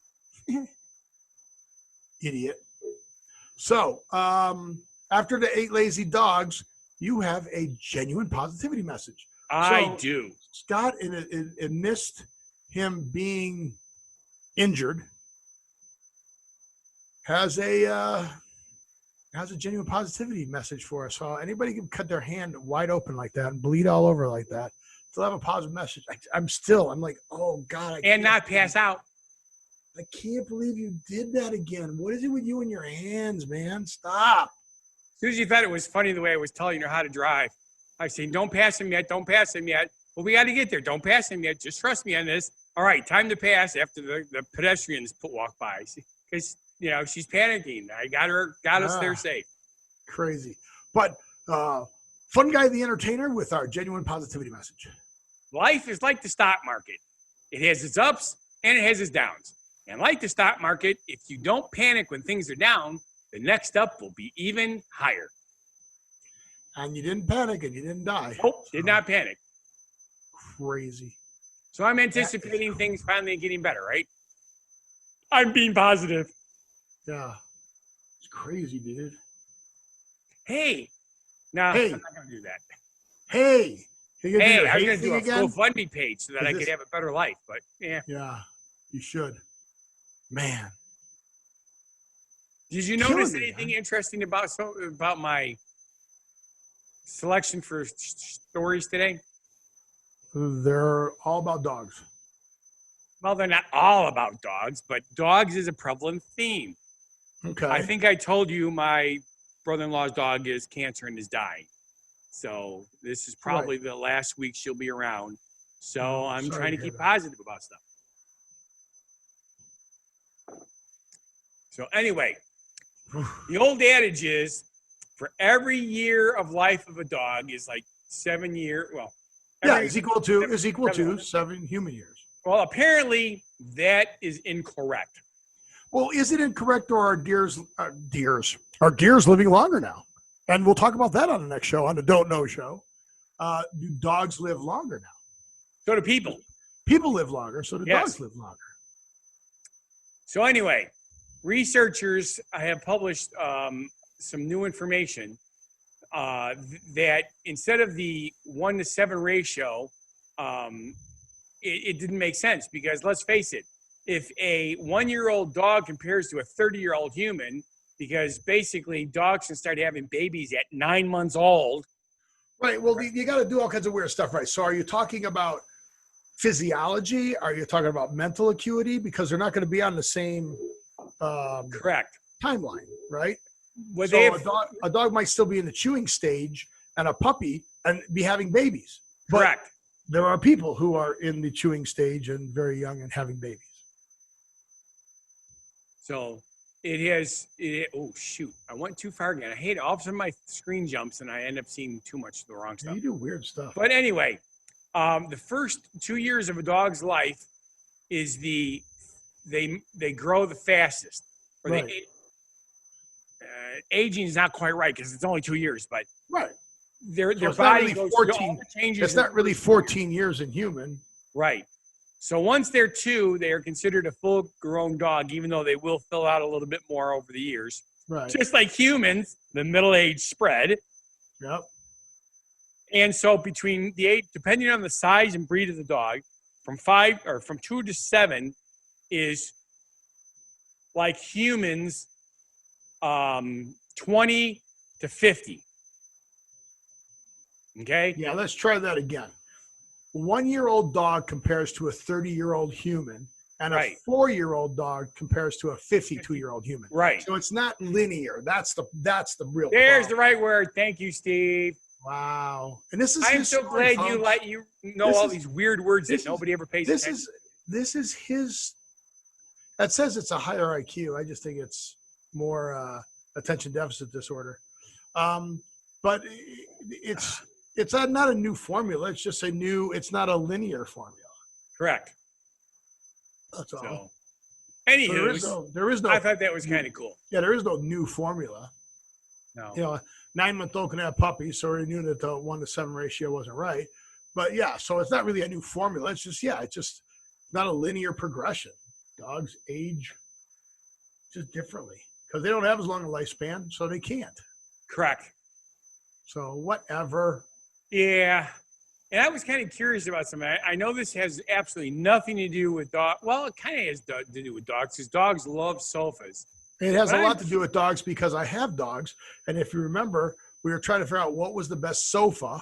S1: Idiot. So, after the 8 lazy dogs, you have a genuine positivity message.
S2: I do.
S1: Scott, amidst him being injured, has a genuine positivity message for us. So anybody can cut their hand wide open like that and bleed all over like that, they'll have a positive message. I'm like, oh God.
S2: And not pass out.
S1: I can't believe you did that again. What is it with you and your hands, man? Stop.
S2: Susie thought it was funny the way I was telling her how to drive. I was saying, don't pass him yet. Don't pass him yet. Well, we got to get there. Don't pass him yet. Just trust me on this. All right, time to pass after the pedestrians walk by. Because, she's panicking. I got us there safe.
S1: Crazy. But Funguy the Entertainer with our genuine positivity message.
S2: Life is like the stock market. It has its ups and it has its downs. And like the stock market, if you don't panic when things are down, the next up will be even higher.
S1: And you didn't panic and you didn't die.
S2: Nope, did not panic.
S1: Crazy.
S2: So I'm anticipating things finally getting better, right? I'm being positive.
S1: Yeah. It's crazy, dude.
S2: Hey. No,
S1: hey.
S2: I'm not going to do that.
S1: Hey.
S2: Hey, I was going to do a GoFundMe page so that I could have a better life, but yeah.
S1: Yeah, you should. Man.
S2: Did you notice anything interesting about my selection for stories today?
S1: They're all about dogs.
S2: Well, they're not all about dogs, but dogs is a prevalent theme.
S1: Okay.
S2: I think I told you my brother-in-law's dog is cancer and is dying. So this is probably the last week she'll be around. So I'm trying to keep positive about stuff. So anyway, the old adage is for every year of life of a dog is like 7 years. Well,
S1: is equal to 7 human years.
S2: Well, apparently that is incorrect.
S1: Well, is it incorrect, or are deers living longer now? And we'll talk about that on the next show, on the Don't Know show. Do dogs live longer now?
S2: So do people.
S1: People live longer, so do dogs live longer.
S2: So anyway, researchers have published some new information that instead of the 1-to-7 ratio, it didn't make sense because let's face it, if a 1-year-old dog compares to a 30-year-old human, because basically dogs can start having babies at 9 months old.
S1: Right. Well, you got to do all kinds of weird stuff, right? So are you talking about physiology? Are you talking about mental acuity? Because they're not going to be on the same
S2: correct
S1: timeline, right?
S2: Well,
S1: so a dog might still be in the chewing stage and a puppy and be having babies.
S2: Correct.
S1: But there are people who are in the chewing stage and very young and having babies.
S2: So oh shoot, I went too far again. I hate it. All of a sudden my screen jumps and I end up seeing too much of the wrong stuff.
S1: You do weird stuff.
S2: But anyway, the first 2 years of a dog's life is they grow the fastest. Or
S1: right.
S2: Aging is not quite right because it's only 2 years, but
S1: right.
S2: Their body goes through all the changes.
S1: It's not really 14 years in human.
S2: Right. So once they're 2, they are considered a full-grown dog, even though they will fill out a little bit more over the years.
S1: Right.
S2: Just like humans, the middle age spread.
S1: Yep.
S2: And so between the age, depending on the size and breed of the dog, from 2 to 7 is like humans, 20 to 50. Okay.
S1: Yeah. Let's try that again. 1-year-old dog compares to a 30-year-old human and
S2: Right.
S1: a 4-year-old dog compares to a 52-year-old human.
S2: Right.
S1: So it's not linear. That's the real.
S2: There's the
S1: problem.
S2: right word. Thank you, Steve.
S1: Wow. And this is.
S2: I'm
S1: his
S2: so
S1: story,
S2: glad
S1: folks.
S2: you know
S1: This
S2: all
S1: is-
S2: these weird words that
S1: this is-
S2: nobody ever pays
S1: This
S2: attention.
S1: is his. That says it's a higher IQ. I just think it's more attention deficit disorder. But it's not a new formula. It's just it's not a linear formula.
S2: Correct.
S1: That's all.
S2: So,
S1: So
S2: anywho,
S1: there is no.
S2: I thought that was kind of cool.
S1: Yeah, there is no new formula.
S2: No.
S1: You know, a 9-month-old can have puppies, so we knew that the 1-to-7 ratio wasn't right. But yeah, so it's not really a new formula. It's just not a linear progression. Dogs age just differently because they don't have as long a lifespan, so they can't.
S2: Correct.
S1: So whatever.
S2: Yeah. And I was kind of curious about something. I know this has absolutely nothing to do with dog. Well, it kind of has to do with dogs because dogs love sofas.
S1: It has
S2: But
S1: a lot to do with dogs because I have dogs. And if you remember, we were trying to figure out what was the best sofa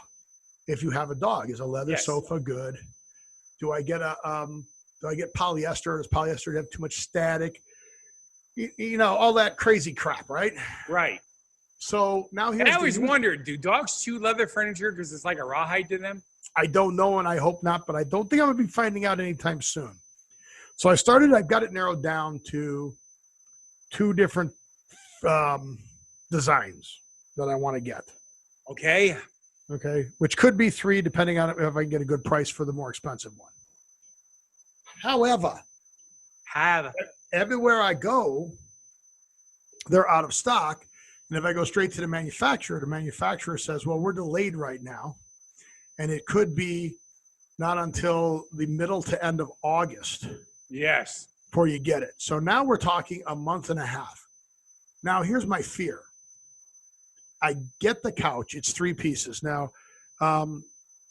S1: if you have a dog. Is a leather sofa good? Do I get polyester? Does polyester have too much static? You know, all that crazy crap, right?
S2: Right.
S1: So now
S2: And I always wondered, do dogs chew leather furniture because it's like a rawhide to them?
S1: I don't know, and I hope not, but I don't think I'm going to be finding out anytime soon. So I've got it narrowed down to 2 different designs that I want to get.
S2: Okay.
S1: Okay. Which could be 3, depending on if I can get a good price for the more expensive one. However, everywhere I go, they're out of stock. And if I go straight to the manufacturer says, well, we're delayed right now. And it could be not until the middle to end of August.
S2: Yes.
S1: Before you get it. So now we're talking a month and a half. Now, here's my fear. I get the couch. It's 3 pieces. Now, I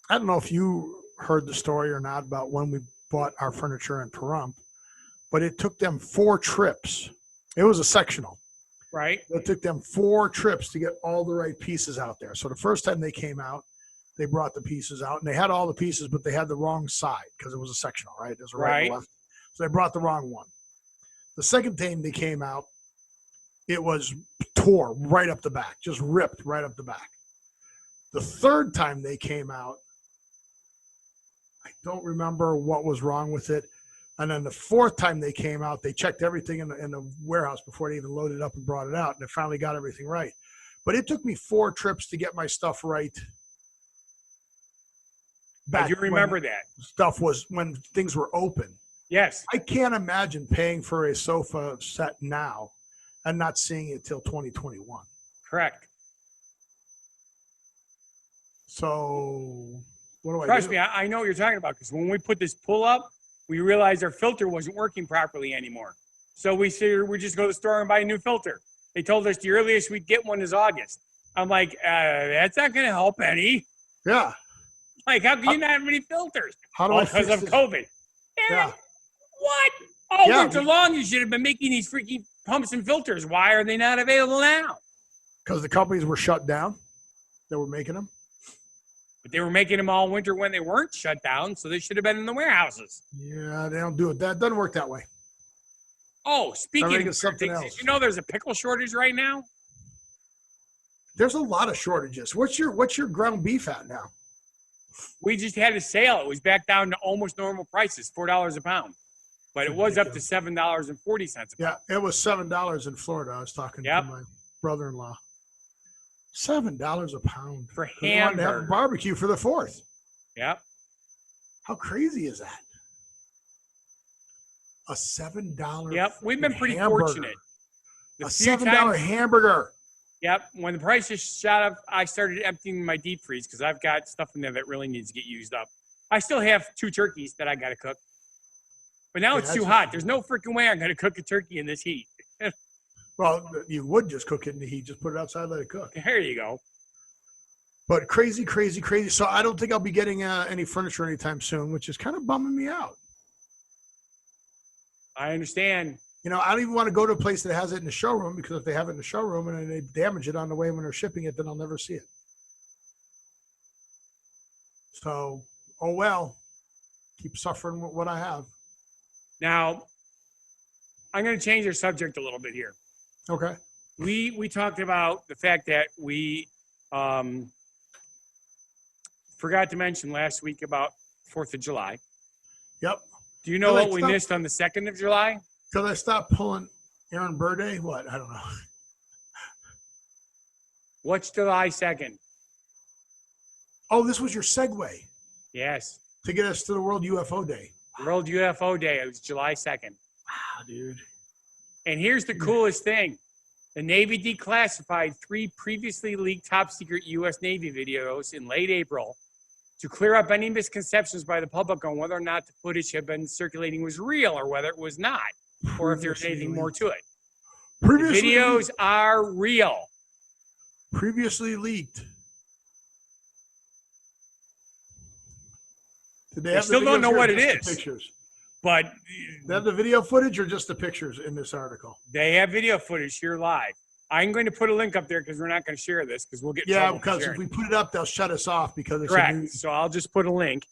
S1: don't know if you heard the story or not about when we bought our furniture in Pahrump, but it took them 4 trips. It was a sectional.
S2: Right.
S1: It took them 4 trips to get all the right pieces out there. So the first time they came out, they brought the pieces out, and they had all the pieces, but they had the wrong side because it was a sectional, right? There's a right and left. So they brought the wrong one. The second time they came out, it was tore right up the back, just ripped right up the back. The third time they came out, I don't remember what was wrong with it. And then the fourth time they came out, they checked everything in the warehouse before they even loaded it up and brought it out, and they finally got everything right. But it took me 4 trips to get my stuff right.
S2: I do remember that.
S1: Stuff was when things were open.
S2: Yes.
S1: I can't imagine paying for a sofa set now and not seeing it till 2021.
S2: Correct.
S1: So what do I do?
S2: Trust me, I know what you're talking about because when we put this pull up, we realized our filter wasn't working properly anymore. So we said we just go to the store and buy a new filter. They told us the earliest we'd get one is August. I'm like, that's not going to help any.
S1: Yeah.
S2: Like, how can you not have any filters?
S1: How do I
S2: because
S1: fix
S2: of
S1: this?
S2: COVID.
S1: Yeah.
S2: What? All
S1: Yeah,
S2: winter long, you should have been making these freaking pumps and filters. Why are they not available now?
S1: Because the companies were shut down that were making them.
S2: But they were making them all winter when they weren't shut down, so they should have been in the warehouses.
S1: Yeah, they don't do it. That doesn't work that way.
S2: Oh, speaking of
S1: something
S2: things,
S1: else.
S2: did you know there's a pickle shortage right now?
S1: There's a lot of shortages. What's your ground beef at now?
S2: We just had a sale. It was back down to almost normal prices, $4 a pound. But it was up to $7.40 a pound.
S1: Yeah, it was $7 in Florida. I was talking to my brother-in-law. $7 a pound
S2: for
S1: hamburger. They wanted to have a barbecue for the 4th.
S2: Yep.
S1: How crazy is that? A $7.
S2: Yep, we've been pretty
S1: hamburger.
S2: Fortunate.
S1: A $7 hamburger.
S2: Yep. When the prices shot up, I started emptying my deep freeze because I've got stuff in there that really needs to get used up. I still have 2 turkeys that I got to cook. But now it's too hot. There's no freaking way I'm going to cook a turkey in this heat.
S1: Well, you would just cook it in the heat. Just put it outside, let it cook.
S2: There you go.
S1: But crazy. So I don't think I'll be getting any furniture anytime soon, which is kind of bumming me out.
S2: I understand.
S1: You know, I don't even want to go to a place that has it in the showroom because if they have it in the showroom and they damage it on the way when they're shipping it, then I'll never see it. So, oh well. Keep suffering with what I have.
S2: Now, I'm going to change our subject a little bit here.
S1: Okay.
S2: We talked about the fact that we forgot to mention last week about 4th of July.
S1: Yep.
S2: Do you know what we missed on the 2nd of July?
S1: Because I stopped pulling Aaron Burday. What? I don't know.
S2: What's July 2nd?
S1: Oh, this was your segue
S2: Yes.
S1: to get us to the World UFO Day.
S2: World UFO Day. It was July 2nd.
S1: Wow, dude.
S2: And here's the coolest thing. The Navy declassified 3 previously leaked top-secret U.S. Navy videos in late April to clear up any misconceptions by the public on whether or not the footage had been circulating was real or whether it was not, or if there's anything more to it. The videos are real.
S1: Previously leaked.
S2: They still don't know what it is.
S1: Pictures.
S2: But
S1: they have the video footage or just the pictures in this article?
S2: They have video footage here live. I'm going to put a link up there because we're not going to share this because we'll get in trouble
S1: because if we put it up, they'll shut us off because it's
S2: correct. So I'll just put a link.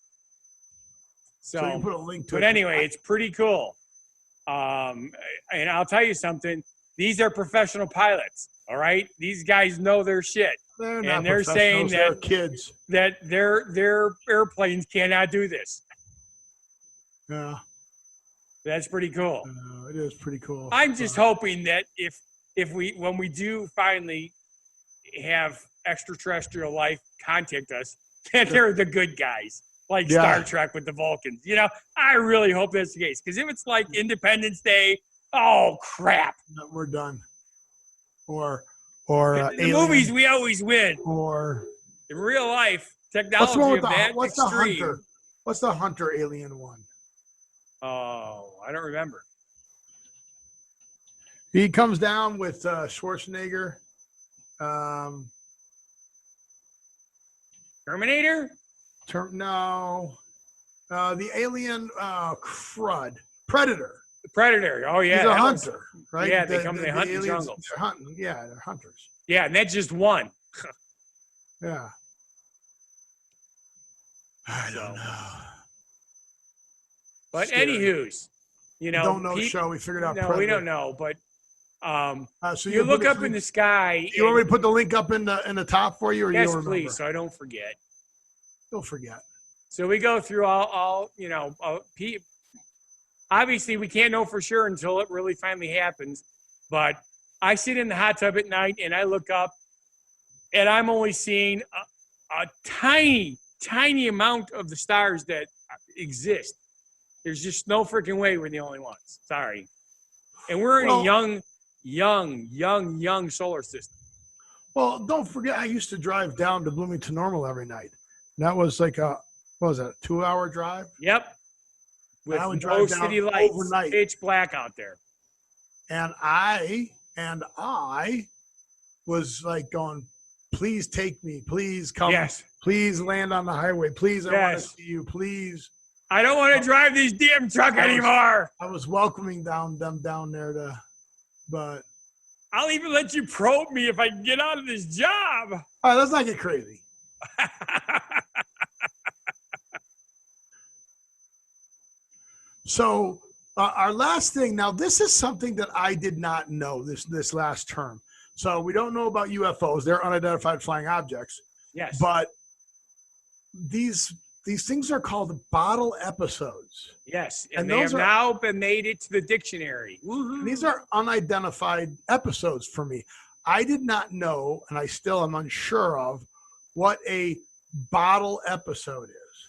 S1: So you can put a link to it.
S2: But anyway, it's pretty cool. And I'll tell you something. These are professional pilots. All right, these guys know their shit. They're saying that
S1: they're kids,
S2: that their airplanes cannot do this.
S1: Yeah.
S2: That's pretty cool.
S1: It is pretty cool.
S2: I'm just hoping that when we do finally have extraterrestrial life contact us, that they're the good guys, like Star Trek with the Vulcans. You know, I really hope that's the case. Because if it's like Independence Day, oh crap,
S1: we're done. Or
S2: in the movies we always win.
S1: Or
S2: in real life, technology of that extreme.
S1: Hunter? What's the Hunter alien one?
S2: Oh, I don't remember.
S1: He comes down with Schwarzenegger.
S2: Terminator?
S1: No. The alien crud. Predator.
S2: The Predator. Oh, yeah.
S1: He's a hunter, right?
S2: Yeah, they hunt in the jungles.
S1: They're hunting. Yeah, they're hunters.
S2: Yeah, and that's just one.
S1: Yeah. I don't know.
S2: But anywho's, you know,
S1: don't know show. We figured out.
S2: No,
S1: Predator.
S2: we don't know. But
S1: so
S2: you look up in the sky.
S1: You want me to put the link up in the top for you, or
S2: yes,
S1: you don't remember?
S2: please, so I don't forget.
S1: Don't forget.
S2: So we go through all you know. Obviously, we can't know for sure until it really finally happens. But I sit in the hot tub at night and I look up, and I'm only seeing a tiny amount of the stars that exist. There's just no freaking way we're the only ones. Sorry. And we're in a young solar system.
S1: Well, don't forget, I used to drive down to Bloomington Normal every night. That was like what was that, a 2-hour drive?
S2: Yep. With
S1: I would
S2: no
S1: drive down
S2: city lights,
S1: overnight.
S2: pitch black out there.
S1: And I was like going, please take me, please come, please land on the highway, please, I want to see you, please.
S2: I don't want to drive these damn truck anymore.
S1: I was welcoming them down there but
S2: I'll even let you probe me if I can get out of this job.
S1: All right, let's not get crazy. So our last thing, now this is something that I did not know this last term. So we don't know about UFOs. They're unidentified flying objects.
S2: Yes.
S1: But these things are called bottle episodes.
S2: Yes, and they have now been made it to the dictionary. Woo-hoo.
S1: These are unidentified episodes for me. I did not know, and I still am unsure of, what a bottle episode is.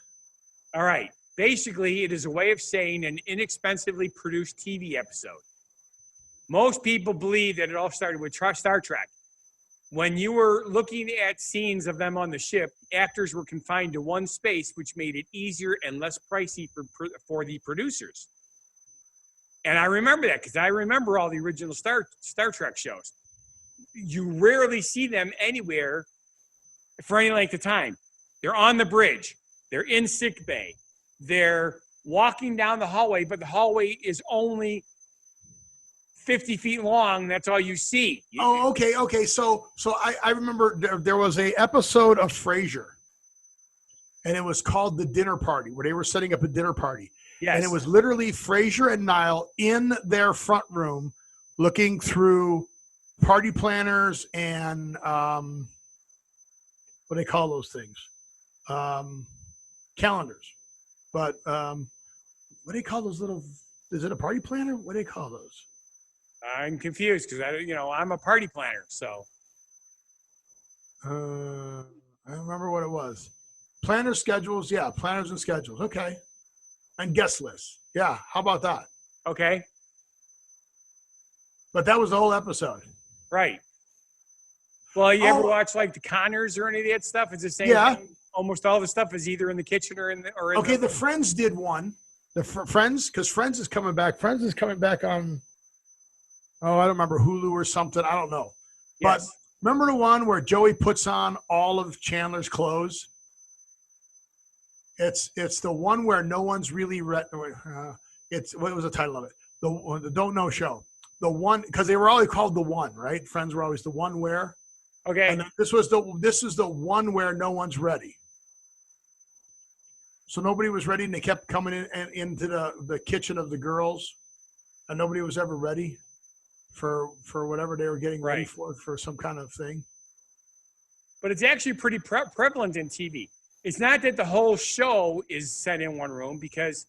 S2: All right. Basically, it is a way of saying an inexpensively produced TV episode. Most people believe that it all started with Star Trek. When you were looking at scenes of them on the ship, actors were confined to one space, which made it easier and less pricey for the producers. And I remember that because I remember all the original Star Trek shows. You rarely see them anywhere for any length of time. They're on the bridge. They're in sick bay. They're walking down the hallway, but the hallway is only 50 feet long. That's all you see.
S1: Oh, okay. So I remember there was a episode of Frasier, and it was called The Dinner Party, where they were setting up a dinner party.
S2: Yes.
S1: And it was literally Frazier and Nile in their front room looking through party planners and what do they call those things? Calendars. But what do they call those little, is it a party planner? What do they call those?
S2: I'm confused because I'm a party planner. So
S1: I don't remember what it was. Planner schedules. Yeah. Planners and schedules. Okay. And guest lists. Yeah. How about that?
S2: okay,
S1: But that was the whole episode.
S2: right. Well, you ever watch like the Connors or any of that stuff? It's the same thing. Almost all the stuff is either in the kitchen or in the.
S1: Okay, the Friends did one. The Friends, because Friends is coming back. Friends is coming back on. Oh, I don't remember, Hulu or something. I don't know.
S2: Yes.
S1: But remember the one where Joey puts on all of Chandler's clothes? It's the one where no one's really read. It's what was the title of it? The Don't Know Show. The one, because they were always called the one, right? Friends were always the one where.
S2: Okay.
S1: And this is the one where no one's ready. So nobody was ready, and they kept coming in and into the kitchen of the girls, and nobody was ever ready for whatever they were getting ready for some kind of thing.
S2: But it's actually pretty prevalent in TV. It's not that the whole show is set in one room because,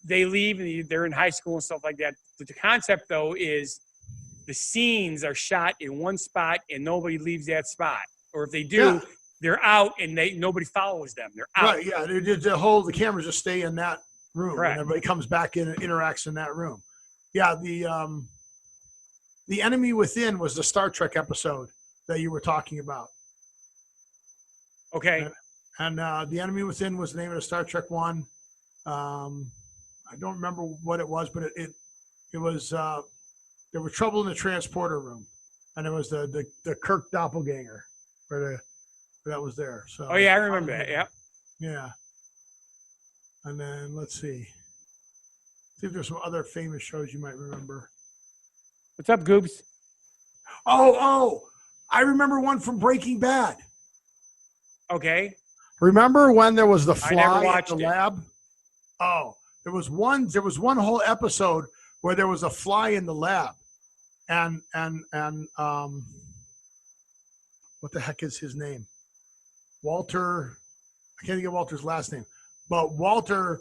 S2: they leave and they're in high school and stuff like that. But the concept, though, is the scenes are shot in one spot and nobody leaves that spot. Or if they do, they're out and nobody follows them. They're out.
S1: Right, yeah. The cameras just stay in that room.
S2: Correct.
S1: And everybody comes back in and interacts in that room. Yeah, the Enemy Within was the Star Trek episode that you were talking about.
S2: Okay.
S1: And The Enemy Within was the name of the Star Trek one. I don't remember what it was, but it was there was trouble in the transporter room, and it was the Kirk doppelganger that was there. So.
S2: Oh yeah, I remember that. Yeah.
S1: Yeah. And then let's see if there's some other famous shows you might remember.
S2: What's up, Goobs?
S1: Oh, I remember one from Breaking Bad.
S2: Okay.
S1: Remember when there was the fly
S2: watched
S1: in the
S2: it.
S1: lab? Oh, there was one whole episode where there was a fly in the lab, and what the heck is his name? Walter. I can't think of Walter's last name, but Walter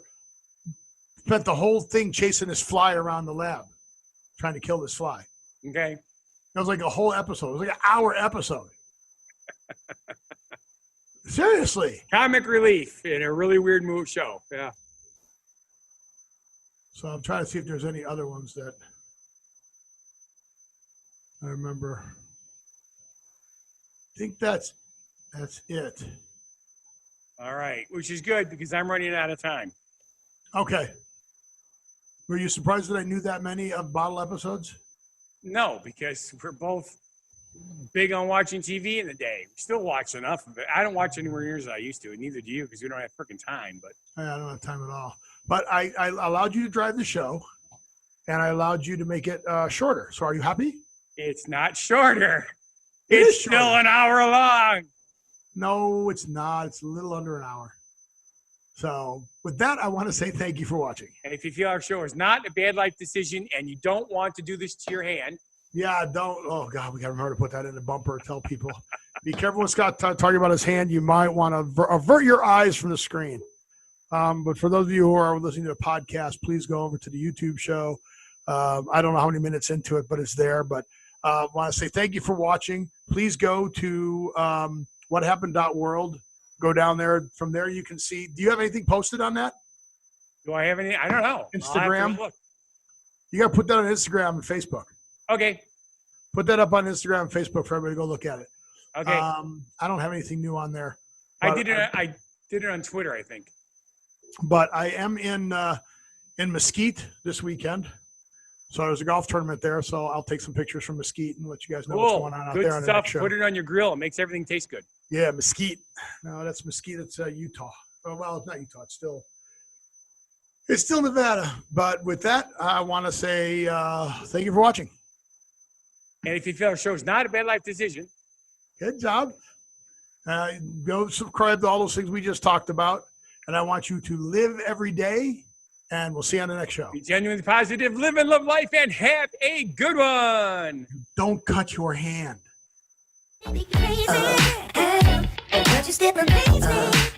S1: spent the whole thing chasing this fly around the lab, trying to kill this fly.
S2: Okay.
S1: It was like a whole episode. It was like an hour episode. Seriously.
S2: Comic relief in a really weird show. Yeah.
S1: So I'm trying to see if there's any other ones that I remember. I think that's it.
S2: All right, which is good because I'm running out of time.
S1: Okay. Were you surprised that I knew that many of Bottle episodes?
S2: No, because we're both big on watching TV in the day. We still watch enough of it. I don't watch anywhere near as I used to, and neither do you because we don't have freaking time. But
S1: I don't have time at all. But I allowed you to drive the show, and I allowed you to make it shorter. So are you happy?
S2: it's not shorter.
S1: It
S2: It's
S1: is
S2: still
S1: shorter.
S2: an hour long.
S1: No, it's not. It's a little under an hour. So with that, I want to say thank you for watching.
S2: And if you feel our show is not a bad life decision and you don't want to do this to your hand,
S1: Yeah, don't. Oh, God, we got to remember to put that in the bumper. Tell people. Be careful when Scott talking about his hand. You might want to avert your eyes from the screen. But for those of you who are listening to the podcast, please go over to the YouTube show. I don't know how many minutes into it, but it's there. But I want to say thank you for watching. Please go to whathappened.world. Go down there. From there, you can see. Do you have anything posted on that?
S2: do I have any? I don't know. I'll have to
S1: Instagram?
S2: look.
S1: You got to put that on Instagram and Facebook.
S2: Okay.
S1: Put that up on Instagram and Facebook for everybody to go look at it.
S2: Okay.
S1: I don't have anything new on there.
S2: I
S1: but
S2: did it on Twitter, I think.
S1: But I am in Mesquite this weekend. So there's a golf tournament there. So I'll take some pictures from Mesquite and let you guys know what's
S2: Cool.
S1: going on out
S2: Good
S1: there on the
S2: stuff.
S1: next show.
S2: Put it on your grill. It makes everything taste good.
S1: Yeah, Mesquite. No, that's Mesquite. It's Utah. Well, it's not Utah. It's still Nevada. But with that, I want to say thank you for watching.
S2: And if you feel our show is not a bad life decision,
S1: Good job. Go subscribe to all those things we just talked about. And I want you to live every day. And we'll see you on the next show.
S2: Be genuinely positive, live and love life, and have a good one.
S1: Don't cut your hand.
S3: Crazy. Hey, and you still amaze me.